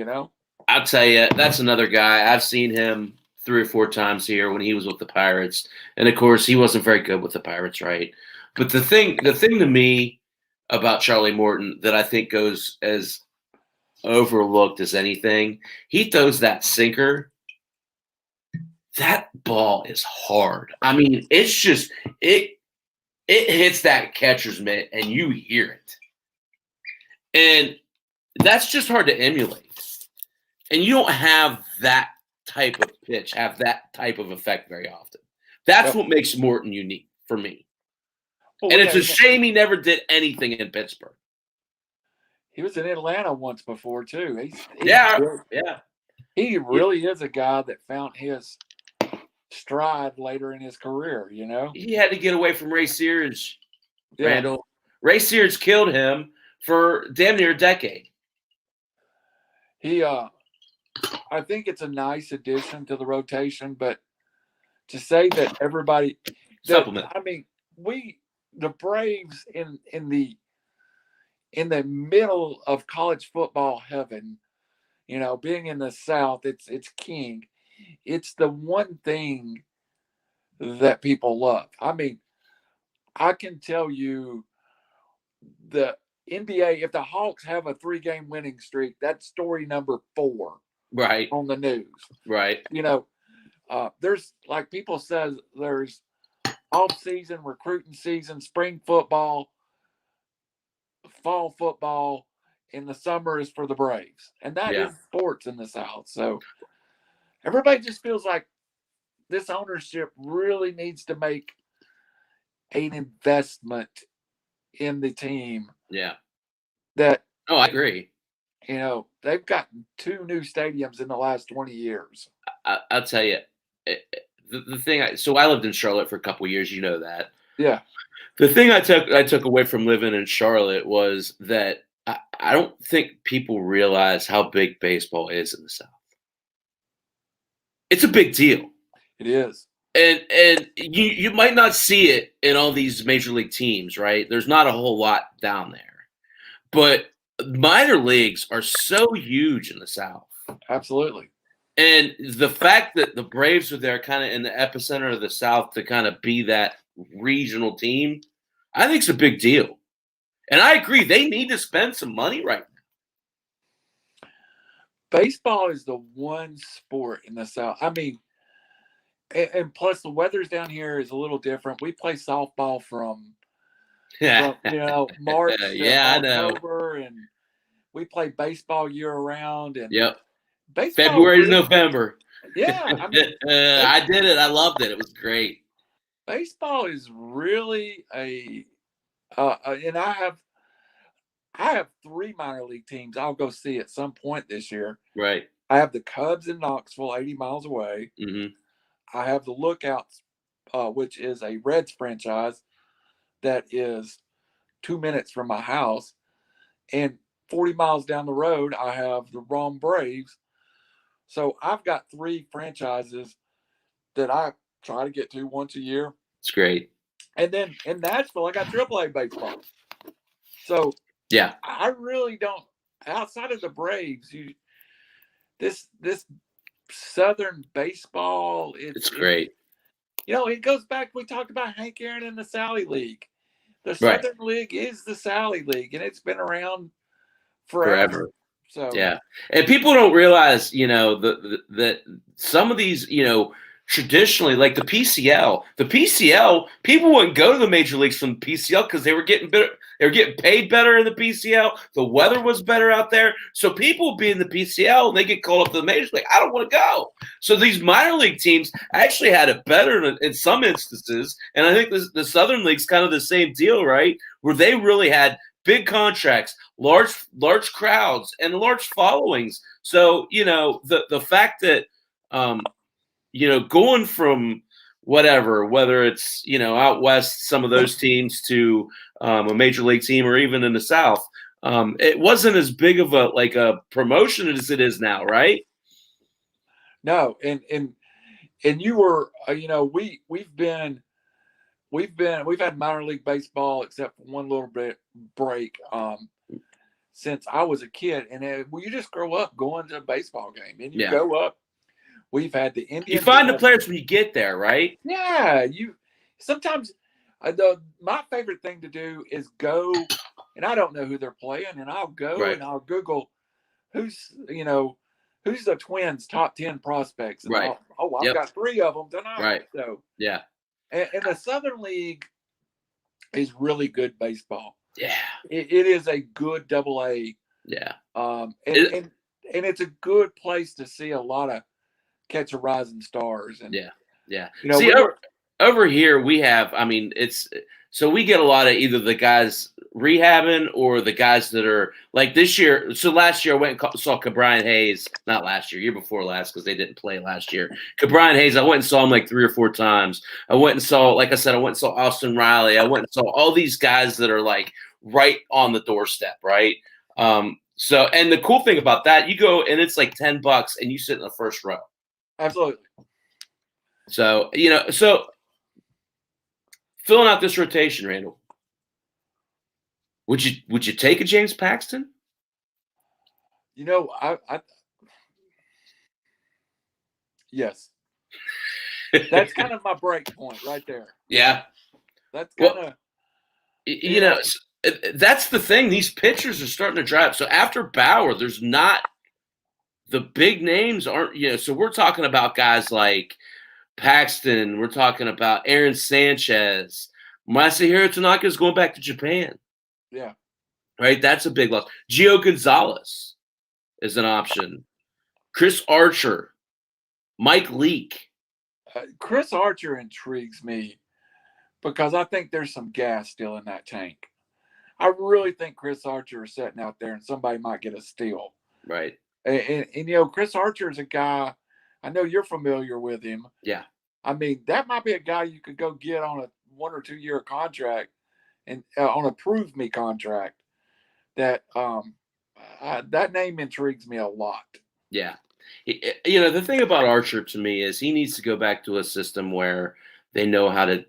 I'll tell you, that's another guy. I've seen him 3 or 4 times here when he was with the Pirates, and of course, he wasn't very good with the Pirates, right? But the thing to me about Charlie Morton that I think goes as overlooked as anything, he throws that sinker. That ball is hard. I mean, it's just it hits that catcher's mitt and you hear it. And that's just hard to emulate. And you don't have that type of pitch, have that type of effect very often. That's what makes Morton unique for me. And it's a shame he never did anything in Pittsburgh. He was in Atlanta once before too. He really is a guy that found his stride later in his career. He had to get away from Ray Sears. Randall. Ray Sears killed him for damn near a decade. I think it's a nice addition to the rotation, but to say that everybody supplement. I mean, the Braves in the middle of college football heaven, being in the South, it's king. It's the one thing that people love. I mean, I can tell you the NBA, if the Hawks have a 3-game winning streak, that's story number 4 Right. on the news. Right. There's, like people says, there's off-season, recruiting season, spring football, fall football, and the summer is for the Braves. And that Yeah. is sports in the South. So everybody just feels like this ownership really needs to make an investment in the team. Yeah. That, Oh, I agree. They've gotten 2 new stadiums in the last 20 years. I'll tell you, the thing. So I lived in Charlotte for a couple of years. You know that. Yeah. The thing I took away from living in Charlotte was that I don't think people realize how big baseball is in the South. It's a big deal. It is. And you might not see it in all these major league teams, right? There's not a whole lot down there. But minor leagues are so huge in the South. Absolutely. And the fact that the Braves were there kind of in the epicenter of the South to kind of be that regional team, I think it's a big deal. And I agree, they need to spend some money right now. Baseball is the one sport in the South. I mean, and plus the weather's down here is a little different. We play softball from March to October, and we play baseball year round. And yep, baseball February to November. Yeah, I mean, I did it. I loved it. It was great. Baseball is really and I have 3 minor league teams I'll go see at some point this year. Right. I have the Cubs in Knoxville, 80 miles away. Mm-hmm. I have the Lookouts, which is a Reds franchise that is 2 minutes from my house. And 40 miles down the road, I have the Braun Braves. So I've got 3 franchises that I try to get to once a year. It's great. And then in Nashville, I got AAA baseball. So yeah, I really don't. Outside of the Braves, this Southern baseball, it's great. It goes back. We talked about Hank Aaron and the Sally League. The Southern League is the Sally League, and it's been around forever. So yeah, and people don't realize, that some of these, traditionally, like the PCL, people wouldn't go to the major leagues from the PCL because they were getting better. They were getting paid better in the PCL. The weather was better out there, so people would be in the PCL and they get called up to the major league. I don't want to go. So these minor league teams actually had it better in some instances, and I think the Southern League's kind of the same deal, right? Where they really had big contracts, large crowds, and large followings. So the fact that going from whether it's out west, some of those teams to a major league team, or even in the South, it wasn't as big of a promotion as it is now, right? No, and you were we've had minor league baseball except for one little bit break since I was a kid, and you just grow up going to a baseball game, and you go up. We've had the Indians. You find the players when you get there, right? Yeah, sometimes my favorite thing to do is go, and I don't know who they're playing, and I'll go and I'll Google who's the Twins' top 10 prospects. And I've got 3 of them tonight. Right. So yeah. And the Southern League is really good baseball. Yeah. It is a good AA. Yeah. And it's a good place to see a lot of catch a rising stars. And yeah. See, over here we have, so we get a lot of either the guys rehabbing or the guys that are like this year. So last year I went and saw Cabrian Hayes, not last year before last, because they didn't play last year. Cabrian Hayes, I went and saw him like 3 or 4 times. I went and saw, like I said, I went and saw Austin Riley. I went and saw all these guys that are like right on the doorstep, right? So, and the cool thing about that, you go and it's like $10 and you sit in the first row. Absolutely. So, filling out this rotation, Randall, would you take a James Paxton? Yes. That's kind of my break point right there. Yeah. That's kind of You know, that's the thing. These pitchers are starting to dry up. So after Bauer, there's not the big names aren't, so we're talking about guys like Paxton. We're talking about Aaron Sanchez. Masahiro Tanaka is going back to Japan. Yeah. Right? That's a big loss. Gio Gonzalez is an option. Chris Archer. Mike Leake. Chris Archer intrigues me because I think there's some gas still in that tank. I really think Chris Archer is sitting out there and somebody might get a steal. Right. And Chris Archer is a guy, I know you're familiar with him. Yeah. I mean, that might be a guy you could go get on a 1 or 2 year contract and on a prove me contract. That that name intrigues me a lot. Yeah. The thing about Archer to me is he needs to go back to a system where they know how to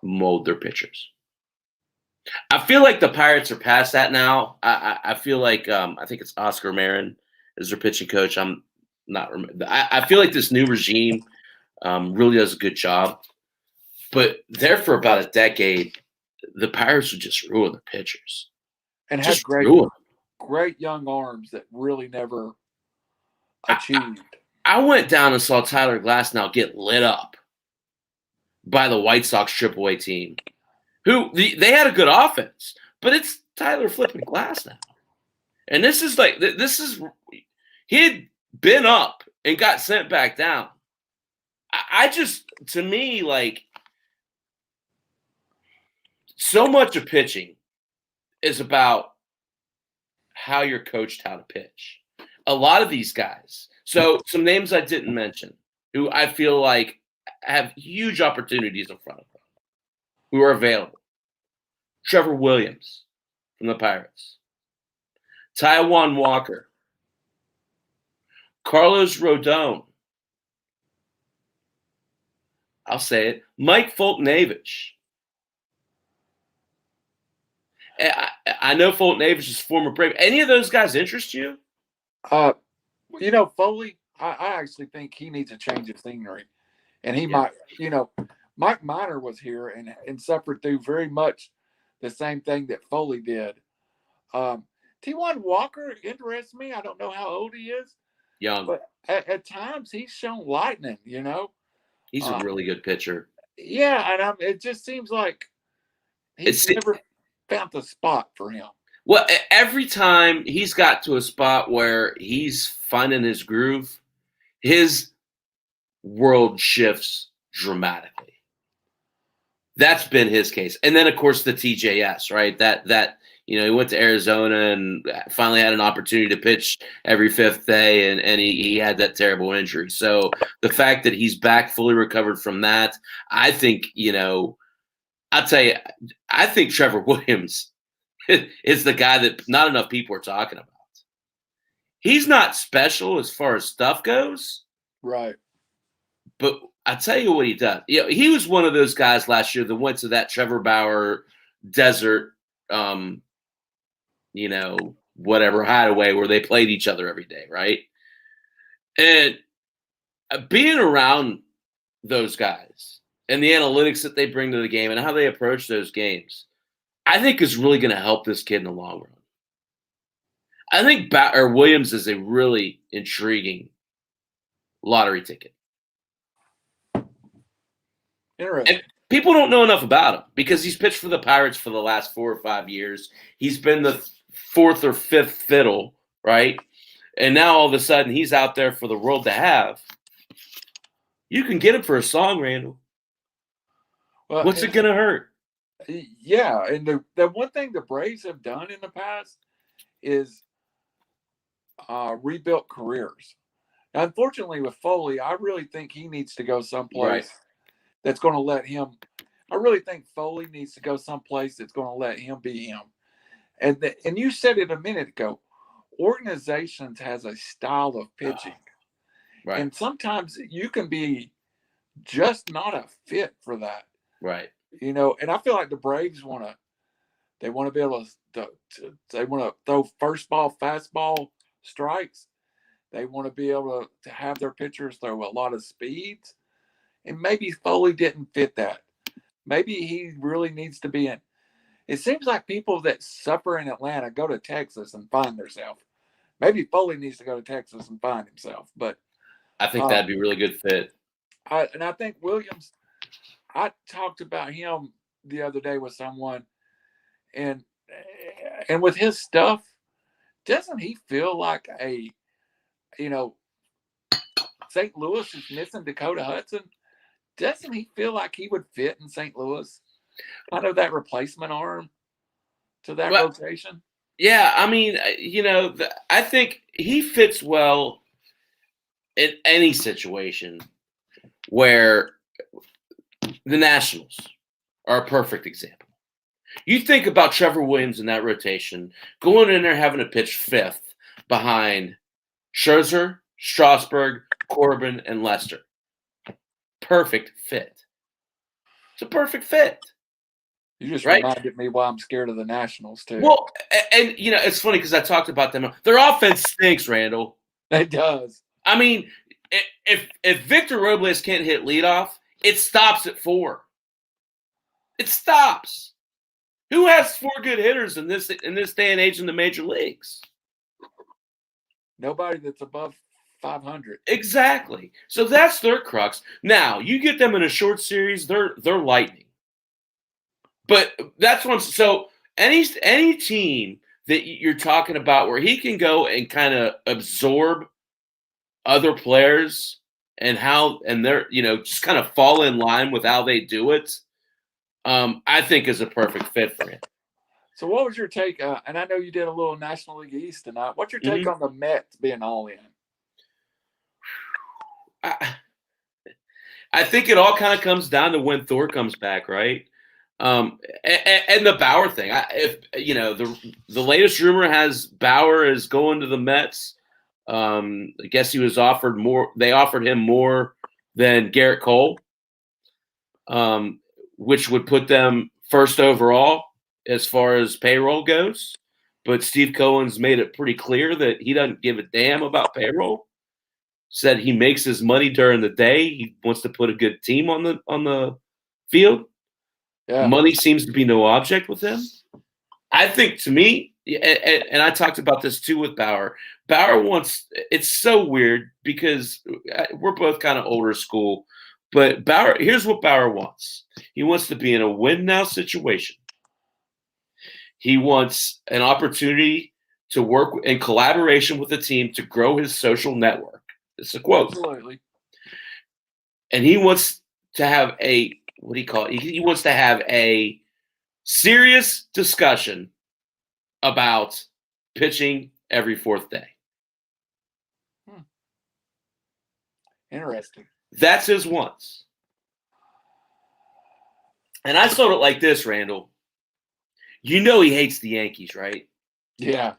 mold their pitchers. I feel like the Pirates are past that now. I feel like I think it's Oscar Marin is their pitching coach. I'm not. I feel like this new regime really does a good job. But there for about a decade, the Pirates would just ruin the pitchers and had great young arms that really never achieved. I went down and saw Tyler Glasnow get lit up by the White Sox AAA team. They had a good offense, but it's Tyler flipping Glasnow. And he had been up and got sent back down. To me, like, so much of pitching is about how you're coached how to pitch. A lot of these guys. So some names I didn't mention who I feel like have huge opportunities in front of them who are available. Trevor Williams from the Pirates. Taijuan Walker. Carlos Rodon. I'll say it. Mike Foltynewicz. I know Foltynewicz is former Brave. Any of those guys interest you? Foley, I actually think he needs a change of scenery. And he might, Mike Minor was here and suffered through very much the same thing that Foley did. Taijuan Walker interests me. I don't know how old he is. Young. But at times he's shown lightning, He's a really good pitcher. Yeah, and it just seems like he's never found the spot for him. Well, every time he's got to a spot where he's finding his groove, his world shifts dramatically. That's been his case. And then, of course, the TJS, right? That he went to Arizona and finally had an opportunity to pitch every fifth day, and he had that terrible injury. So the fact that he's back fully recovered from that, I think, I'll tell you, I think Trevor Williams is the guy that not enough people are talking about. He's not special as far as stuff goes. Right. But I tell you what he does. He was one of those guys last year that went to that Trevor Bauer desert, whatever hideaway where they played each other every day, right? And being around those guys and the analytics that they bring to the game and how they approach those games, I think is really going to help this kid in the long run. I think Williams is a really intriguing lottery ticket. Interesting. And people don't know enough about him because he's pitched for the Pirates for the last 4 or 5 years. He's been the fourth or fifth fiddle, right? And now all of a sudden he's out there for the world to have. You can get him for a song, Randall. Well, what's it going to hurt? Yeah, and the one thing the Braves have done in the past is rebuilt careers. Now, unfortunately, with Foley, I really think he needs to go someplace that's going to let him. I really think Foley needs to go someplace that's going to let him be him. And you said it a minute ago. Organizations has a style of pitching, right? And sometimes you can be just not a fit for that, right? And I feel like the Braves want to be able to they want to throw first ball, fastball strikes. They want to be able to have their pitchers throw a lot of speeds. And maybe Foley didn't fit that. maybe he really needs to be in. It seems like people that suffer in Atlanta go to Texas and find themselves. Maybe Foley needs to go to Texas and find himself. But I think that'd be a really good fit. I think Williams, I talked about him the other day with someone, and with his stuff, doesn't he feel like St. Louis is missing Dakota Hudson? Doesn't he feel like he would fit in St. Louis? Kind of that replacement arm to that rotation? Yeah, I mean, I think he fits well in any situation where the Nationals are a perfect example. You think about Trevor Williams in that rotation, going in there having to pitch fifth behind Scherzer, Strasburg, Corbin, and Lester. Perfect fit. It's a perfect fit. You just reminded me why I'm scared of the Nationals, too. Well, and it's funny because I talked about them. Their offense stinks, Randall. It does. I mean, if Victor Robles can't hit leadoff, it stops at 4. It stops. Who has 4 good hitters in this day and age in the major leagues? Nobody that's above 500. Exactly. So that's their crux. Now you get them in a short series, they're lightning. But that's one. So any team that you're talking about where he can go and kind of absorb other players and they're just kind of fall in line with how they do it, I think is a perfect fit for him. So what was your take? And I know you did a little National League East tonight. What's your take on the Mets being all in? I think it all kind of comes down to when Thor comes back, right? And the Bauer thing. The latest rumor has Bauer is going to the Mets. I guess he was offered more. They offered him more than Garrett Cole, which would put them first overall as far as payroll goes. But Steve Cohen's made it pretty clear that he doesn't give a damn about payroll. Said he makes his money during the day. He wants to put a good team on the field. Yeah. Money seems to be no object with him. I think, to me, and I talked about this too with Bauer. Bauer wants – it's so weird because we're both kind of older school. But Bauer – here's what Bauer wants. He wants to be in a win-now situation. He wants an opportunity to work in collaboration with the team to grow his social network. It's a quote. Absolutely. And he wants to have a – what do you call it? He wants to have a serious discussion about pitching every 4th day. Interesting. That's his wants. And I sold it like this, Randall. You know he hates the Yankees, right? Yeah.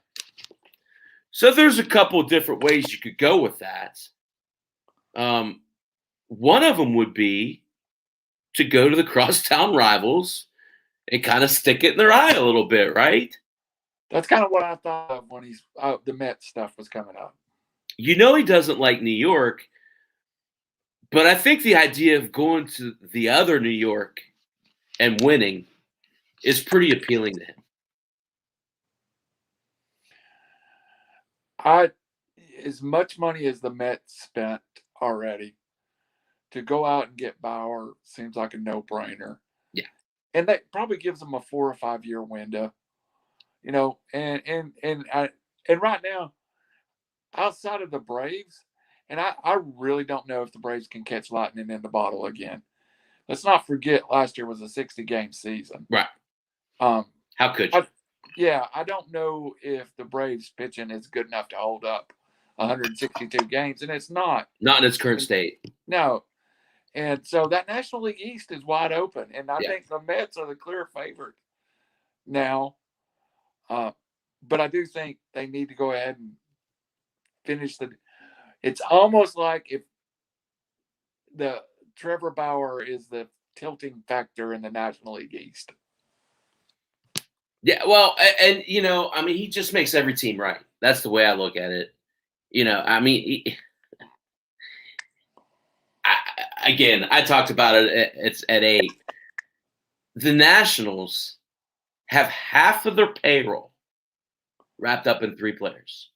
So there's a couple of different ways you could go with that. One of them would be to go to the crosstown rivals and kind of stick it in their eye a little bit, right? That's kind of what I thought of when the Mets stuff was coming up. You know he doesn't like New York, but I think the idea of going to the other New York and winning is pretty appealing to him. As much money as the Mets spent already, to go out and get Bauer seems like a no-brainer. Yeah. And that probably gives them a 4 or 5 year window. And right now, outside of the Braves, and I really don't know if the Braves can catch lightning in the bottle again. Let's not forget last year was a 60-game season. Right. How could you? I don't know if the Braves pitching is good enough to hold up 162 games, and it's not. Not in its current state. No. And so that National League East is wide open, and I think the Mets are the clear favorite now. But I do think they need to go ahead and finish it's almost like if the Trevor Bauer is the tilting factor in the National League East. Yeah, well, and he just makes every team right. That's the way I look at it. I talked about it. It's at 8. the Nationals have half of their payroll wrapped up in 3 players.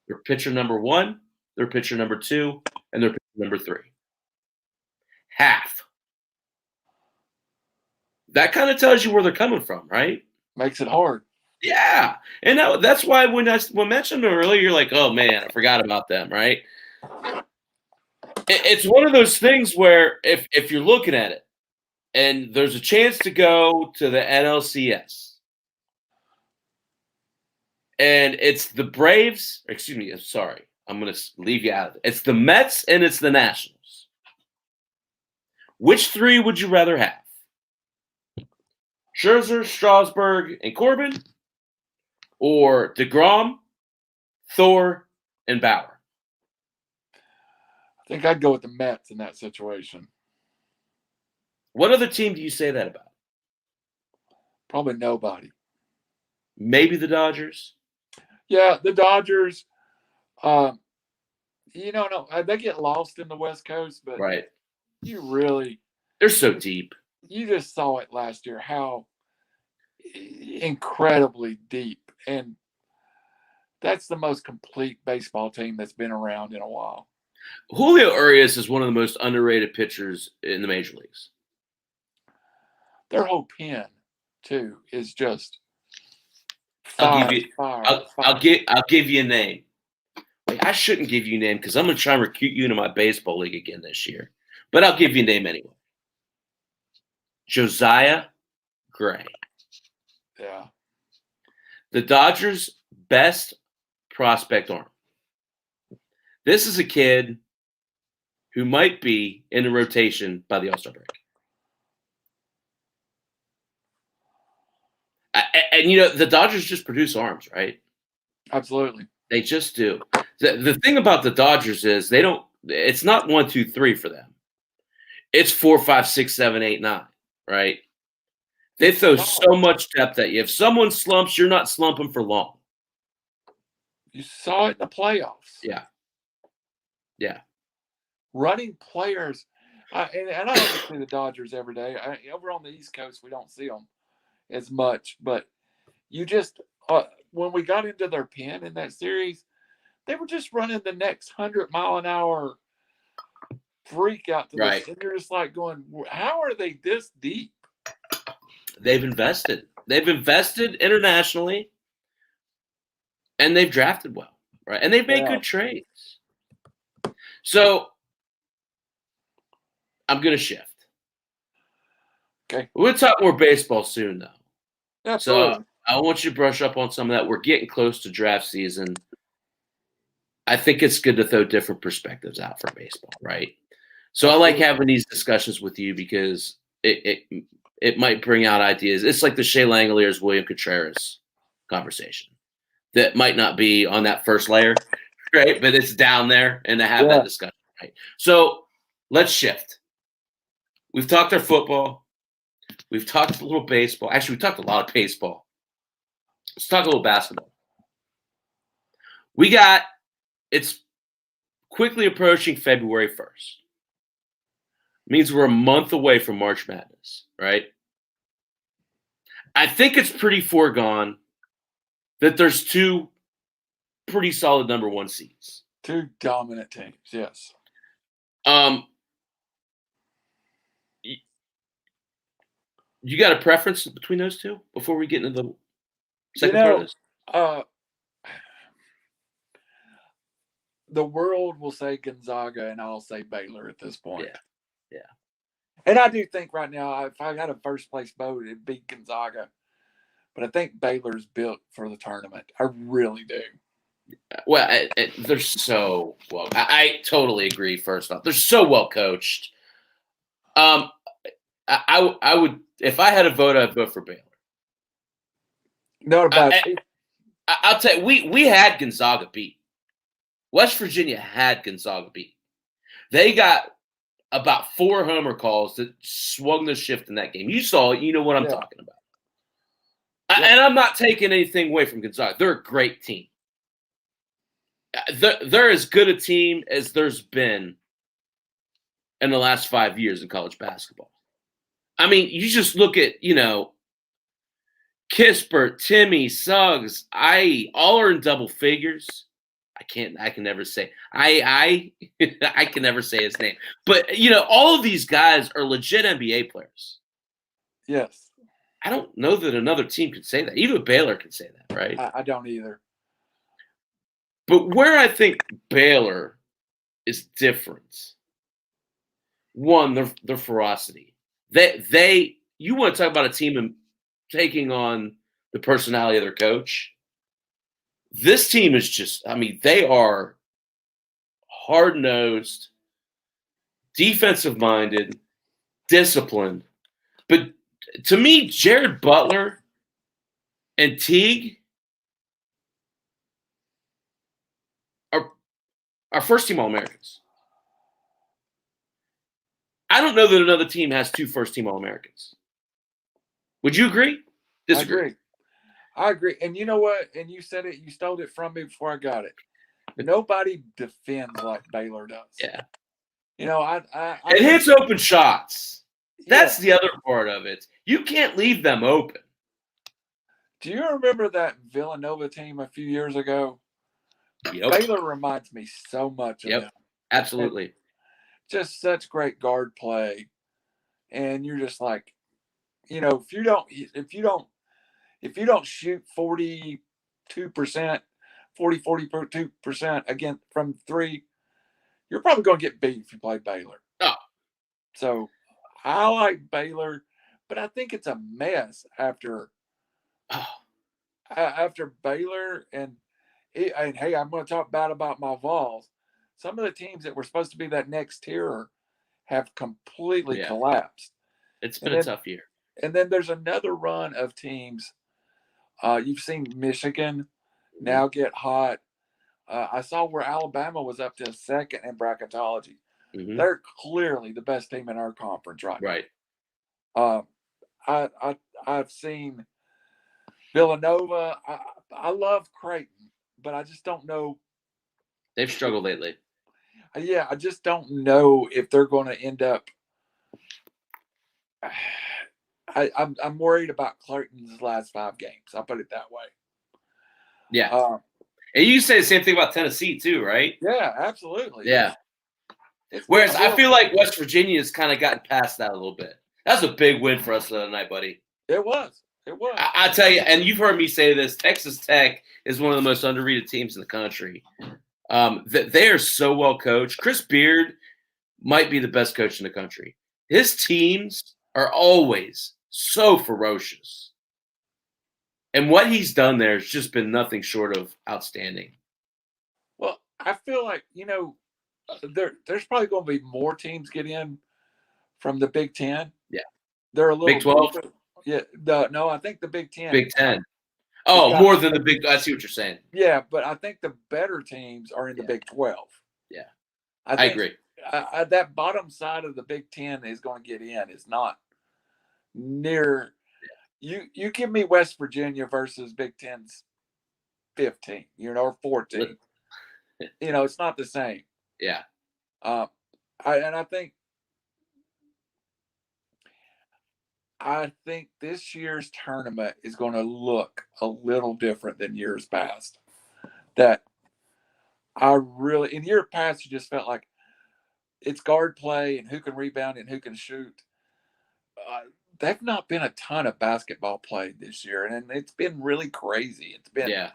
Their pitcher number 1, their pitcher number 2, and their pitcher number 3. Half. That kind of tells you where they're coming from, right? Makes it hard. Yeah. And that's why when I mentioned them earlier, you're like, oh, man, I forgot about them, right? It's one of those things where if you're looking at it and there's a chance to go to the NLCS, and it's the Braves, excuse me, sorry, I'm going to leave you out of it. It's the Mets and it's the Nationals. Which 3 would you rather have? Scherzer, Strasburg, and Corbin, or DeGrom, Thor, and Bauer? I think I'd go with the Mets in that situation. What other team do you say that about? Probably nobody. Maybe the Dodgers? Yeah, the Dodgers. No, they get lost in the West Coast, but Right. they're so deep. You just saw it last year, how incredibly deep, and that's the most complete baseball team that's been around in a while. Julio Urias is one of the most underrated pitchers in the major leagues. Their whole pen, too, is just I'll give you a name. Wait, I shouldn't give you a name because I'm going to try and recruit you into my baseball league again this year. But I'll give you a name anyway. Josiah Gray. Yeah. The Dodgers' best prospect arm. This is a kid who might be in the rotation by the All-Star break. And the Dodgers just produce arms, right? Absolutely. They just do. The thing about the Dodgers is it's not 1, 2, 3 for them. It's 4, 5, 6, 7, 8, 9, right? They throw so much depth at you. If someone slumps, you're not slumping for long. You saw it in the playoffs. Yeah. Yeah. Running players. And I don't see the Dodgers every day. Over on the East Coast, we don't see them as much. But you just when we got into their pen in that series, they were just running the next 100-mile-an-hour freak out to right. And you're just like going, how are they this deep? They've invested. They've invested internationally, and they've drafted well, right? And they've made good trades. So I'm going to shift. Okay. We're going to talk more baseball soon, though. Absolutely. So I want you to brush up on some of that. We're getting close to draft season. I think it's good to throw different perspectives out for baseball, right? So I like having these discussions with you because it might bring out ideas. It's like the Shea Langoliers, William Contreras conversation that might not be on that first layer, right? But it's down there, and to have that discussion, right? So let's shift. We've talked our football. We've talked a little baseball. Actually, we talked a lot of baseball. Let's talk a little basketball. It's quickly approaching February 1st. Means we're a month away from March Madness, right? I think it's pretty foregone that there's 2 pretty solid number 1 seeds. 2 dominant teams, yes. You got a preference between those 2 before we get into the second part of this? The world will say Gonzaga, and I'll say Baylor at this point. Yeah. And I do think right now, if I got a first place vote, it'd be Gonzaga. But I think Baylor's built for the tournament. I really do. Well, they're so well. I totally agree. First off, they're so well coached. I would, if I had a vote, I'd vote for Baylor. No about it. I'll tell you, we had Gonzaga beat. West Virginia had Gonzaga beat. They got about 4 homer calls that swung the shift in that game. You saw it. You know what I'm talking about. And I'm not taking anything away from Gonzaga. They're a great team. They're as good a team as there's been in the last 5 years in college basketball. I mean, you just look at, Kispert, Timmy, Suggs, all are in double figures. I can never say I can never say his name. But all of these guys are legit NBA players. Yes. I don't know that another team can say that. Even Baylor can say that, right? I don't either. But where I think Baylor is different, one, their ferocity. You want to talk about a team taking on the personality of their coach. This team is just, I mean, they are hard-nosed, defensive-minded, disciplined. But to me, Jared Butler and Teague are first-team All-Americans. I don't know that another team has 2 first-team All-Americans. Would you agree? Disagree? I agree. And you know what? And you said it. You stole it from me before I got it. Nobody defends like Baylor does. Yeah. It hits open shots. That's the other part of it. You can't leave them open. Do you remember that Villanova team a few years ago? Yep. Baylor reminds me so much of them. Absolutely. And just such great guard play. And you're just like, if you don't shoot 42%, 42% again from 3, you're probably going to get beat if you play Baylor. Oh. So I like Baylor, but I think it's a mess after Baylor and hey, I'm going to talk bad about my Vols. Some of the teams that were supposed to be that next tier have completely collapsed. It's been a tough year. And then there's another run of teams. You've seen Michigan now get hot. I saw where Alabama was up to 2nd in bracketology. Mm-hmm. They're clearly the best team in our conference right now. I've seen Villanova. I love Creighton, but I just don't know. They've struggled lately. Yeah, I just don't know if they're going to end up. I'm worried about Creighton's last 5 games. I'll put it that way. Yeah. And you say the same thing about Tennessee too, right? Yeah, absolutely. Yeah. Whereas I feel like West Virginia has kind of gotten past that a little bit. That was a big win for us the other night, buddy. It was. I tell you, and you've heard me say this, Texas Tech is one of the most underrated teams in the country. They are so well coached. Chris Beard might be the best coach in the country. His teams are always so ferocious. And what he's done there has just been nothing short of outstanding. Well, I feel like, there's probably going to be more teams get in from the Big Ten. Yeah. They're a little Big 12? Deeper. Yeah. No, I think the Big Ten. Big Ten. Oh, more than the Big – I see what you're saying. Yeah, but I think the better teams are in the Big 12. Yeah. I agree. That bottom side of the Big Ten is going to get in. It's not near you give me West Virginia versus Big Ten's 15, or 14. It's not the same. Yeah. I think this year's tournament is going to look a little different than years past. That in years past, you just felt like it's guard play and who can rebound and who can shoot. There've not been a ton of basketball played this year, and it's been really crazy. It's been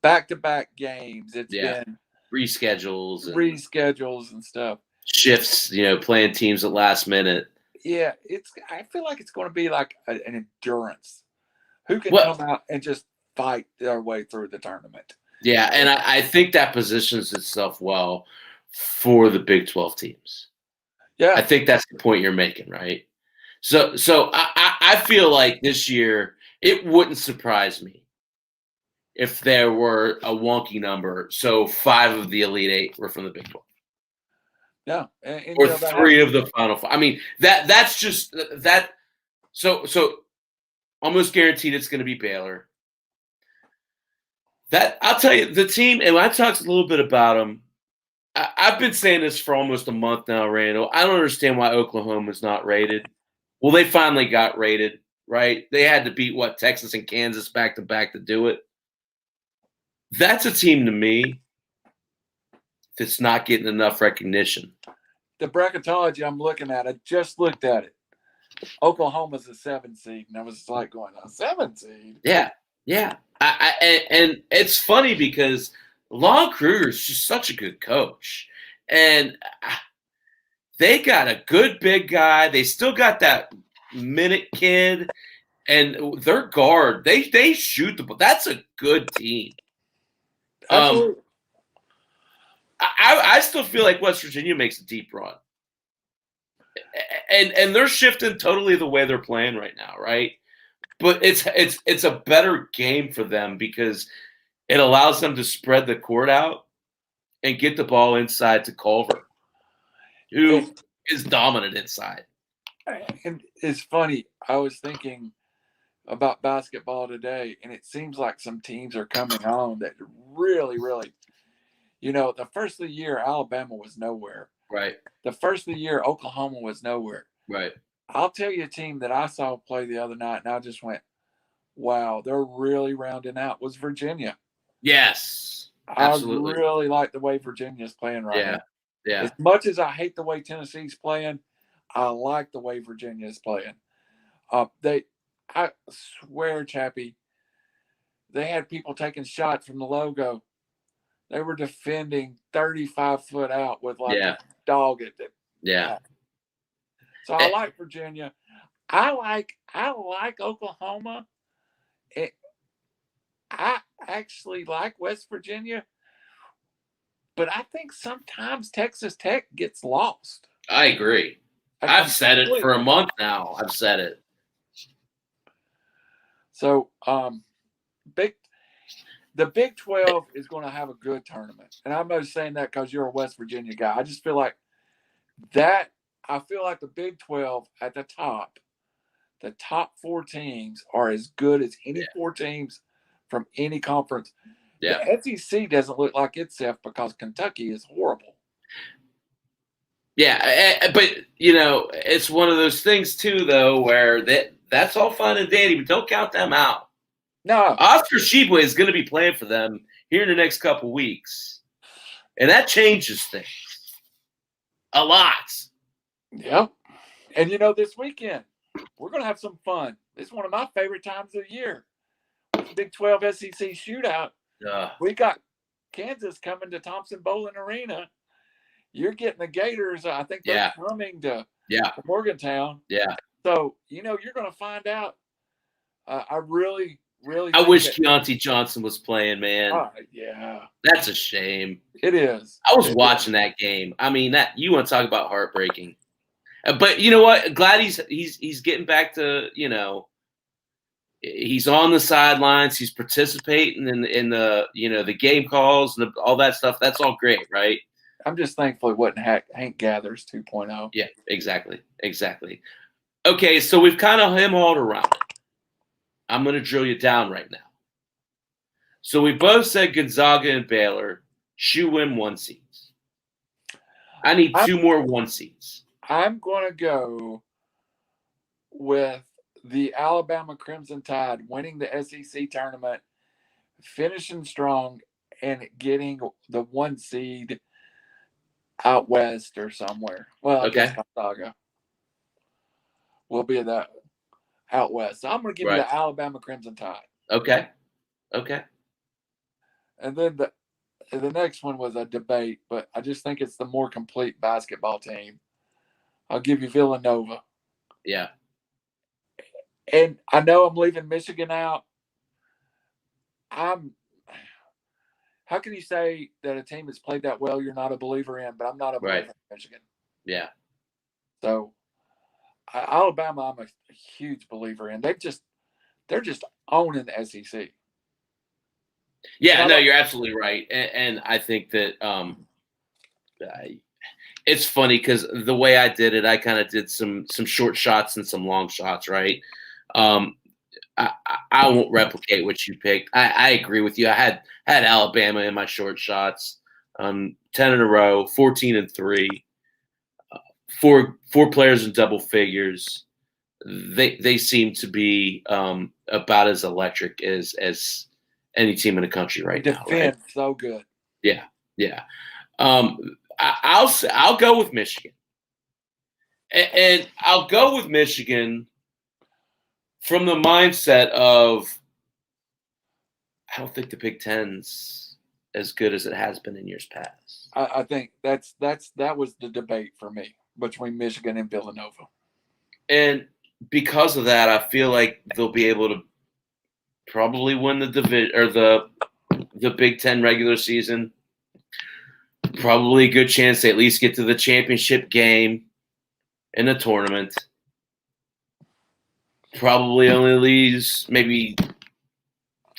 back-to-back games. It's been reschedules and stuff. Shifts, playing teams at last minute. Yeah, I feel like it's going to be like an endurance. Who can come out and just fight their way through the tournament? Yeah, and I think that positions itself well for the Big 12 teams. Yeah. I think that's the point you're making, right? So I feel like this year it wouldn't surprise me if there were a wonky number. So 5 of the Elite 8 were from the Big 12. Yeah, or 3 of the Final 5. I mean, that's just that. So almost guaranteed it's going to be Baylor. That I'll tell you, the team, and I talked a little bit about them. I've been saying this for almost a month now, Randall. I don't understand why Oklahoma's not rated. Well, they finally got rated, right? They had to beat Texas and Kansas back to back to do it. That's a team to me that's not getting enough recognition. The bracketology I'm looking at, I just looked at it. Oklahoma's a 7 seed, and I was like going, a 7 seed? Yeah. And it's funny because Lon Kruger's just such a good coach. And they got a good big guy. They still got that minute kid. And their guard, they shoot the ball. That's a good team. Absolutely. I still feel like West Virginia makes a deep run. And they're shifting totally the way they're playing right now, right? But it's a better game for them because it allows them to spread the court out and get the ball inside to Culver, who is dominant inside. And it's funny. I was thinking about basketball today, and it seems like some teams are coming on that really, really, the first of the year, Alabama was nowhere. Right. The first of the year, Oklahoma was nowhere. Right. I'll tell you a team that I saw play the other night, and I just went, wow, they're really rounding out, was Virginia. Yes. Absolutely. I really like the way Virginia's playing right now. Yeah. As much as I hate the way Tennessee's playing, I like the way Virginia's playing. I swear, Chappy, they had people taking shots from the logo. They were defending 35 foot out with a dog at it. Yeah. So I like Virginia. I like Oklahoma. I actually like West Virginia, but I think sometimes Texas Tech gets lost. I agree. I've said it for a month now. I've said it. So, the Big 12 is going to have a good tournament. And I'm not saying that because you're a West Virginia guy. I just feel like the Big 12 at the top 4 teams are as good as any 4 teams from any conference. Yeah. The SEC doesn't look like itself because Kentucky is horrible. Yeah, but, it's one of those things, too, though, where that's all fun and dandy, but don't count them out. No. Oscar Tshiebwe is going to be playing for them here in the next couple weeks. And that changes things a lot. Yep. And, this weekend, we're going to have some fun. It's one of my favorite times of the year. With the Big 12 SEC shootout. We got Kansas coming to Thompson Bowling Arena. You're getting the Gators. I think they're coming to Morgantown. Yeah. So, you're going to find out. I really I wish Keontae Johnson was playing, man. Yeah. That's a shame. It is. I was watching that game. I mean, that you want to talk about heartbreaking. But you know what? Glad he's getting back to, he's on the sidelines. He's participating in the, the game calls and all that stuff. That's all great, right? I'm just thankful it wasn't Hank Gathers 2.0. Yeah, exactly. Okay, so we've kind of him-hauled around it. I'm going to drill you down right now. So we both said Gonzaga and Baylor shoe-in 1 seeds. I need 2 more 1 seeds. I'm going to go with the Alabama Crimson Tide winning the SEC tournament, finishing strong, and getting the 1 seed out west or somewhere. Well, I guess Gonzaga will be that out west. So I'm going to give you the Alabama Crimson Tide. Okay. And then the next one was a debate, but I just think it's the more complete basketball team. I'll give you Villanova. Yeah. And I know I'm leaving Michigan out. How can you say that a team that's played that well you're not a believer in, but I'm not a believer in Michigan. Yeah. So Alabama, I'm a huge believer in. They're just owning the SEC. Yeah, no, you're absolutely right, and I think that it's funny because the way I did it, I kind of did some short shots and some long shots, right? I won't replicate what you picked. I agree with you. I had Alabama in my short shots, 10 in a row, 14-3, four players in double figures. they seem to be about as electric as any team in the country right now, right? Defense so good. Yeah, yeah. I'll go with Michigan, and I'll go with Michigan from the mindset of I don't think the Big Ten's as good as it has been in years past. I think that was the debate for me between Michigan and Villanova. And because of that, I feel like they'll be able to probably win the division or the Big Ten regular season. Probably a good chance they at least get to the championship game in the tournament. Probably only leaves maybe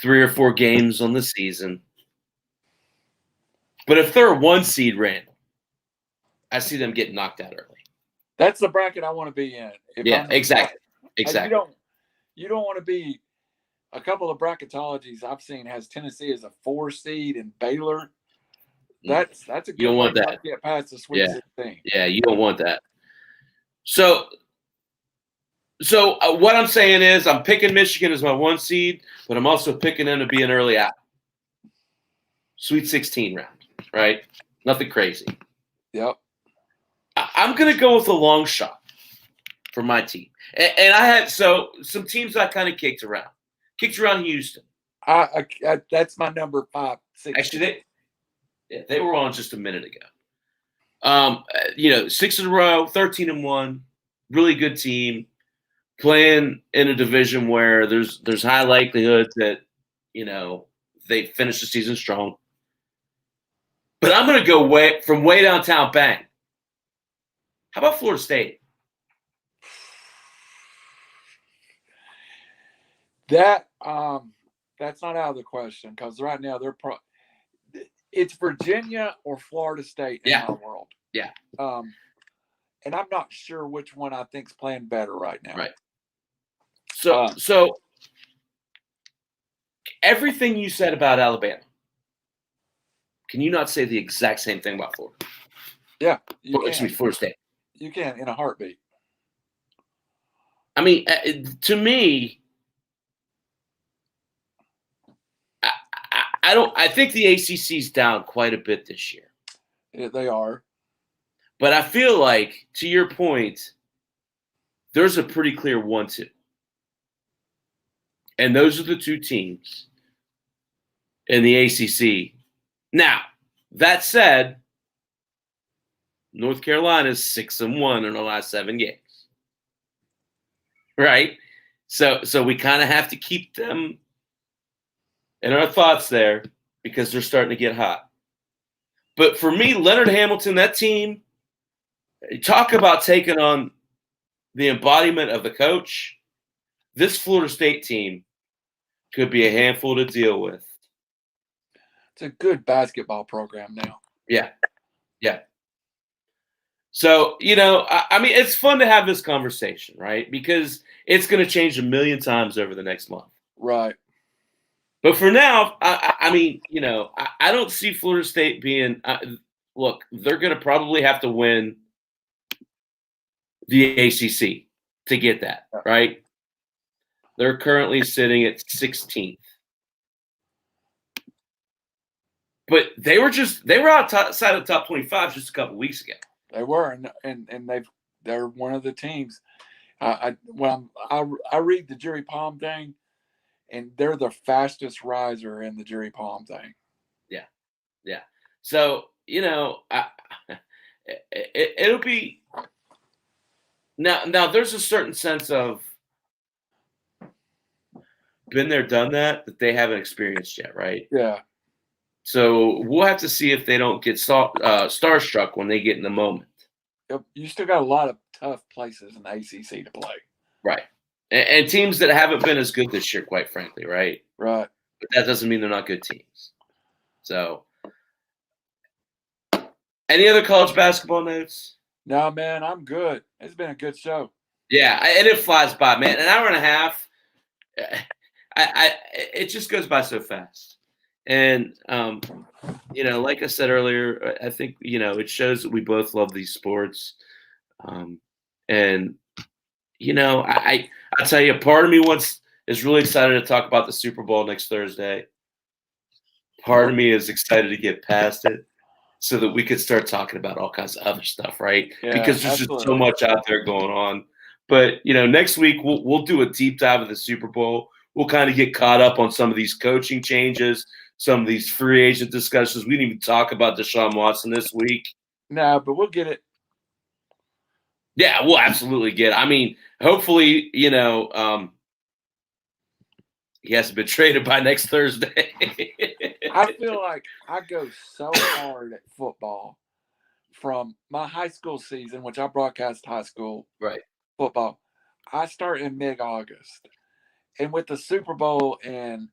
3 or 4 games on the season. But if they're a 1 seed, Randall, I see them getting knocked out early. That's the bracket I want to be in. Exactly. You don't want to be. A couple of bracketologies I've seen has Tennessee as a 4 seed and Baylor. That's a good you don't way want that. to get past the Sweet 16. Yeah, you don't want that. So what I'm saying is I'm picking Michigan as my 1 seed, but I'm also picking them to be an early out. Sweet 16 round, right? Nothing crazy. Yep. I'm going to go with a long shot for my team. And I had some teams I kind of kicked around. Kicked around Houston. I that's my number 5, 6. Actually, they were on just a minute ago. 6 in a row, 13-1, really good team, playing in a division where there's high likelihood that they finish the season strong. But I'm going to go way downtown. Bang. How about Florida State? That's not out of the question because right now it's Virginia or Florida State in my world. Yeah. And I'm not sure which one I think's playing better right now. Right. So everything you said about Alabama, can you not say the exact same thing about Florida? Yeah. Florida State. You can in a heartbeat. I mean, to me, I think the ACC's down quite a bit this year. Yeah, they are. But I feel like, to your point, there's a pretty clear 1-2. And those are the 2 teams in the ACC. Now, that said, North Carolina's 6-1 in the last 7 games. Right? So we kind of have to keep them in our thoughts there because they're starting to get hot. But for me, Leonard Hamilton, that team, talk about taking on the embodiment of the coach. This Florida State team could be a handful to deal with. It's a good basketball program now. Yeah. So, I mean, it's fun to have this conversation, right? Because it's going to change a million times over the next month. Right. But for now, I mean, I don't see Florida State being look, they're going to probably have to win the ACC to get that, right? They're currently sitting at 16th. But they were outside of the top 25 just a couple weeks ago. They were, and they're one of the teams. I read the Jerry Palm thing, and they're the fastest riser in the Jerry Palm thing. Yeah. So it'll be now. There's a certain sense of been there, done that they haven't experienced yet, right? Yeah. So we'll have to see if they don't get starstruck when they get in the moment. You still got a lot of tough places in the ACC to play. Right. And teams that haven't been as good this year, quite frankly, right? Right. But that doesn't mean they're not good teams. So, any other college basketball notes? No, man, I'm good. It's been a good show. Yeah, and it flies by, man. An hour and a half, it just goes by so fast. And, like I said earlier, I think, it shows that we both love these sports. And I tell you, part of me is really excited to talk about the Super Bowl next Thursday. Part of me is excited to get past it so that we could start talking about all kinds of other stuff, right? Yeah, Because there's just so absolutely. much out there going on. But next week we'll do a deep dive of the Super Bowl. We'll kind of get caught up on some of these coaching changes, some of these free agent discussions. We didn't even talk about Deshaun Watson this week. No, but we'll get it. Yeah, we'll absolutely get it. I mean, hopefully, he hasn't been traded by next Thursday. I feel like I go so hard at football from my high school season, which I broadcast high school Right. football. I start in mid-August, and with the Super Bowl in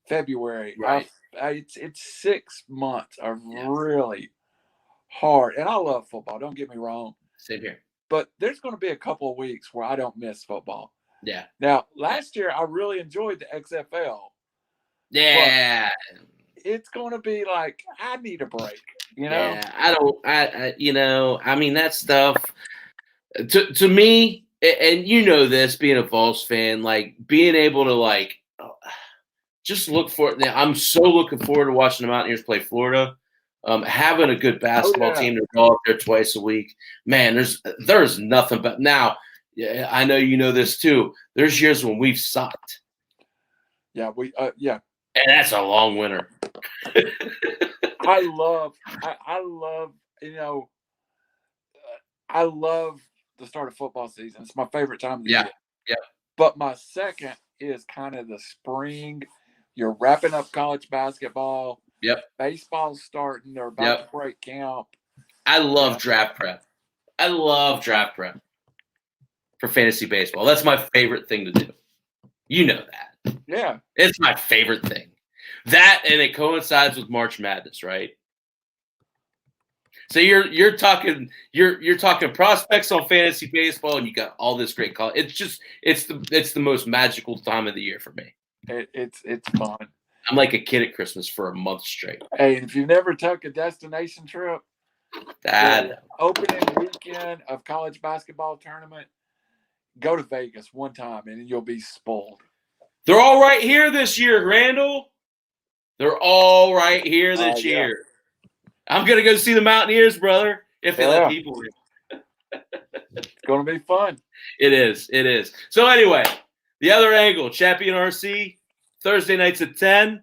February, Right. it's 6 months of really hard. And I love football. Don't get me wrong. Same here. But there's going to be a couple of weeks where I don't miss football. Yeah. Now, last year I really enjoyed the XFL. Yeah. It's going to be like I need a break. Yeah, I mean that stuff to me, and this being a Vols fan, like being able to just look for it. I'm so looking forward to watching the Mountaineers play Florida. Having a good basketball team to go out there twice a week, man. There's nothing but now. Yeah, I know you know this too. There's years when we've sucked. Yeah, and that's a long winter. I love I love the start of football season. It's my favorite time of the year. Yeah. But my second is kind of the spring. You're wrapping up college basketball. Yep. Baseball's starting. They're about to break camp. I love draft prep. I love draft prep for fantasy baseball. That's my favorite thing to do. You know that. Yeah. It's my favorite thing. That, and it coincides with March Madness, right? So you're talking prospects on fantasy baseball, and you got all this great college. It's the most magical time of the year for me. It's fun. I'm like a kid at Christmas for a month straight. Hey, if you've never took a destination trip, the opening weekend of college basketball tournament, go to Vegas one time and you'll be spoiled. They're all right here this year, Randall. They're all right here this year. I'm going to go see the Mountaineers, brother, if they let people in. It's going to be fun. It is. So anyway, the other angle, Chappy and RC, Thursday nights at 10.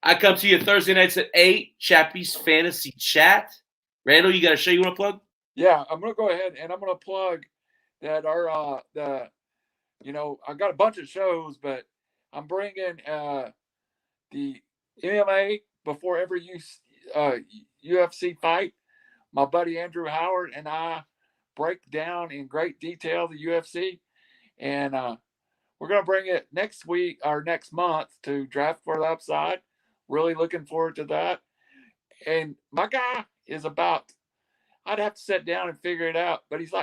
I come to you Thursday nights at 8, Chappy's Fantasy Chat. Randall, you got a show you want to plug? Yeah, I'm going to go ahead and I'm going to plug that I got a bunch of shows, but I'm bringing the MMA before every UFC fight. My buddy Andrew Howard and I break down in great detail the UFC, and we're going to bring it next week or next month to Draft for the Upside. Really looking forward to that. And my guy is I'd have to sit down and figure it out, but he's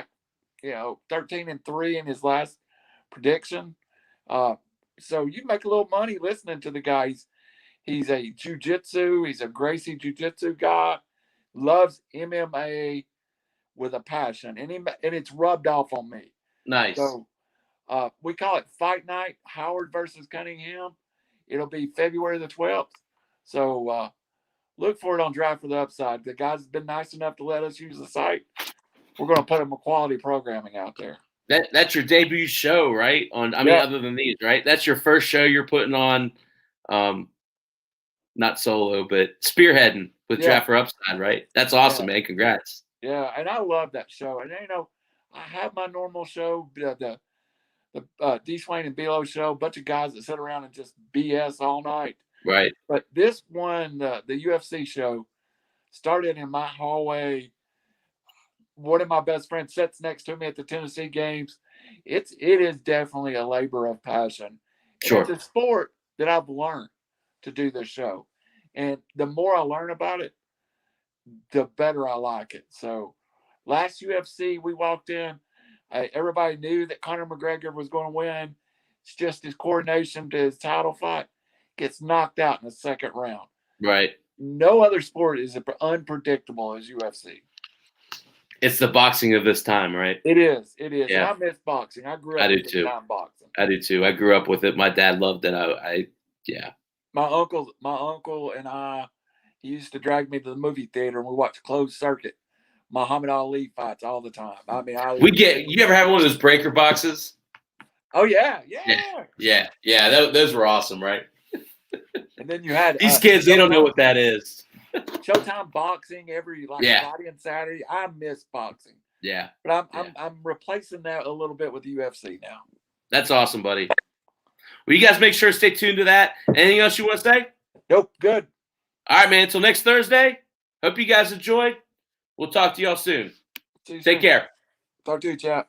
13-3 in his last prediction. So you make a little money listening to the guy. He's a jiu-jitsu. He's a Gracie jiu-jitsu guy. Loves MMA with a passion, and it's rubbed off on me. Nice. So we call it Fight Night, Howard versus Cunningham. It'll be February the 12th. So look for it on Drive for the Upside. The guy's been nice enough to let us use the site. We're going to put some quality programming out there. That's your debut show, right? Other than these, right? That's your first show you're putting on, not solo, but spearheading with Draft for Upside, right? That's awesome, man. Congrats. Yeah, and I love that show. And I have my normal show, the D. Swain and Bilo show, a bunch of guys that sit around and just BS all night. Right. But this one, the UFC show, started in my hallway. One of my best friends sits next to me at the Tennessee games. It is definitely a labor of passion. Sure. It's a sport that I've learned to do this show. And the more I learn about it, the better I like it. So last UFC, we walked in. Everybody knew that Conor McGregor was going to win. It's just his coordination to his title fight. Gets knocked out in the second round. Right. No other sport is as unpredictable as UFC. It's the boxing of this time, right? It is. It is. Yeah. And I miss boxing. I grew I up do with big too. time boxing. I do too. I grew up with it. My dad loved it. Yeah. My uncle and I, he used to drag me to the movie theater and we watched closed circuit Muhammad Ali fights all the time. I mean, You ever have one of those breaker boxes? Oh yeah. Yeah. Those were awesome, right? And then you had These kids, they don't know what that is. Showtime boxing every Yeah. Friday and Saturday. I miss boxing. Yeah. But I'm replacing that a little bit with UFC now. That's awesome, buddy. Well, you guys make sure to stay tuned to that. Anything else you want to say? Nope, good. All right, man. Until next Thursday. Hope you guys enjoyed. We'll talk to y'all soon. See you Take soon. care. Talk to you, chat.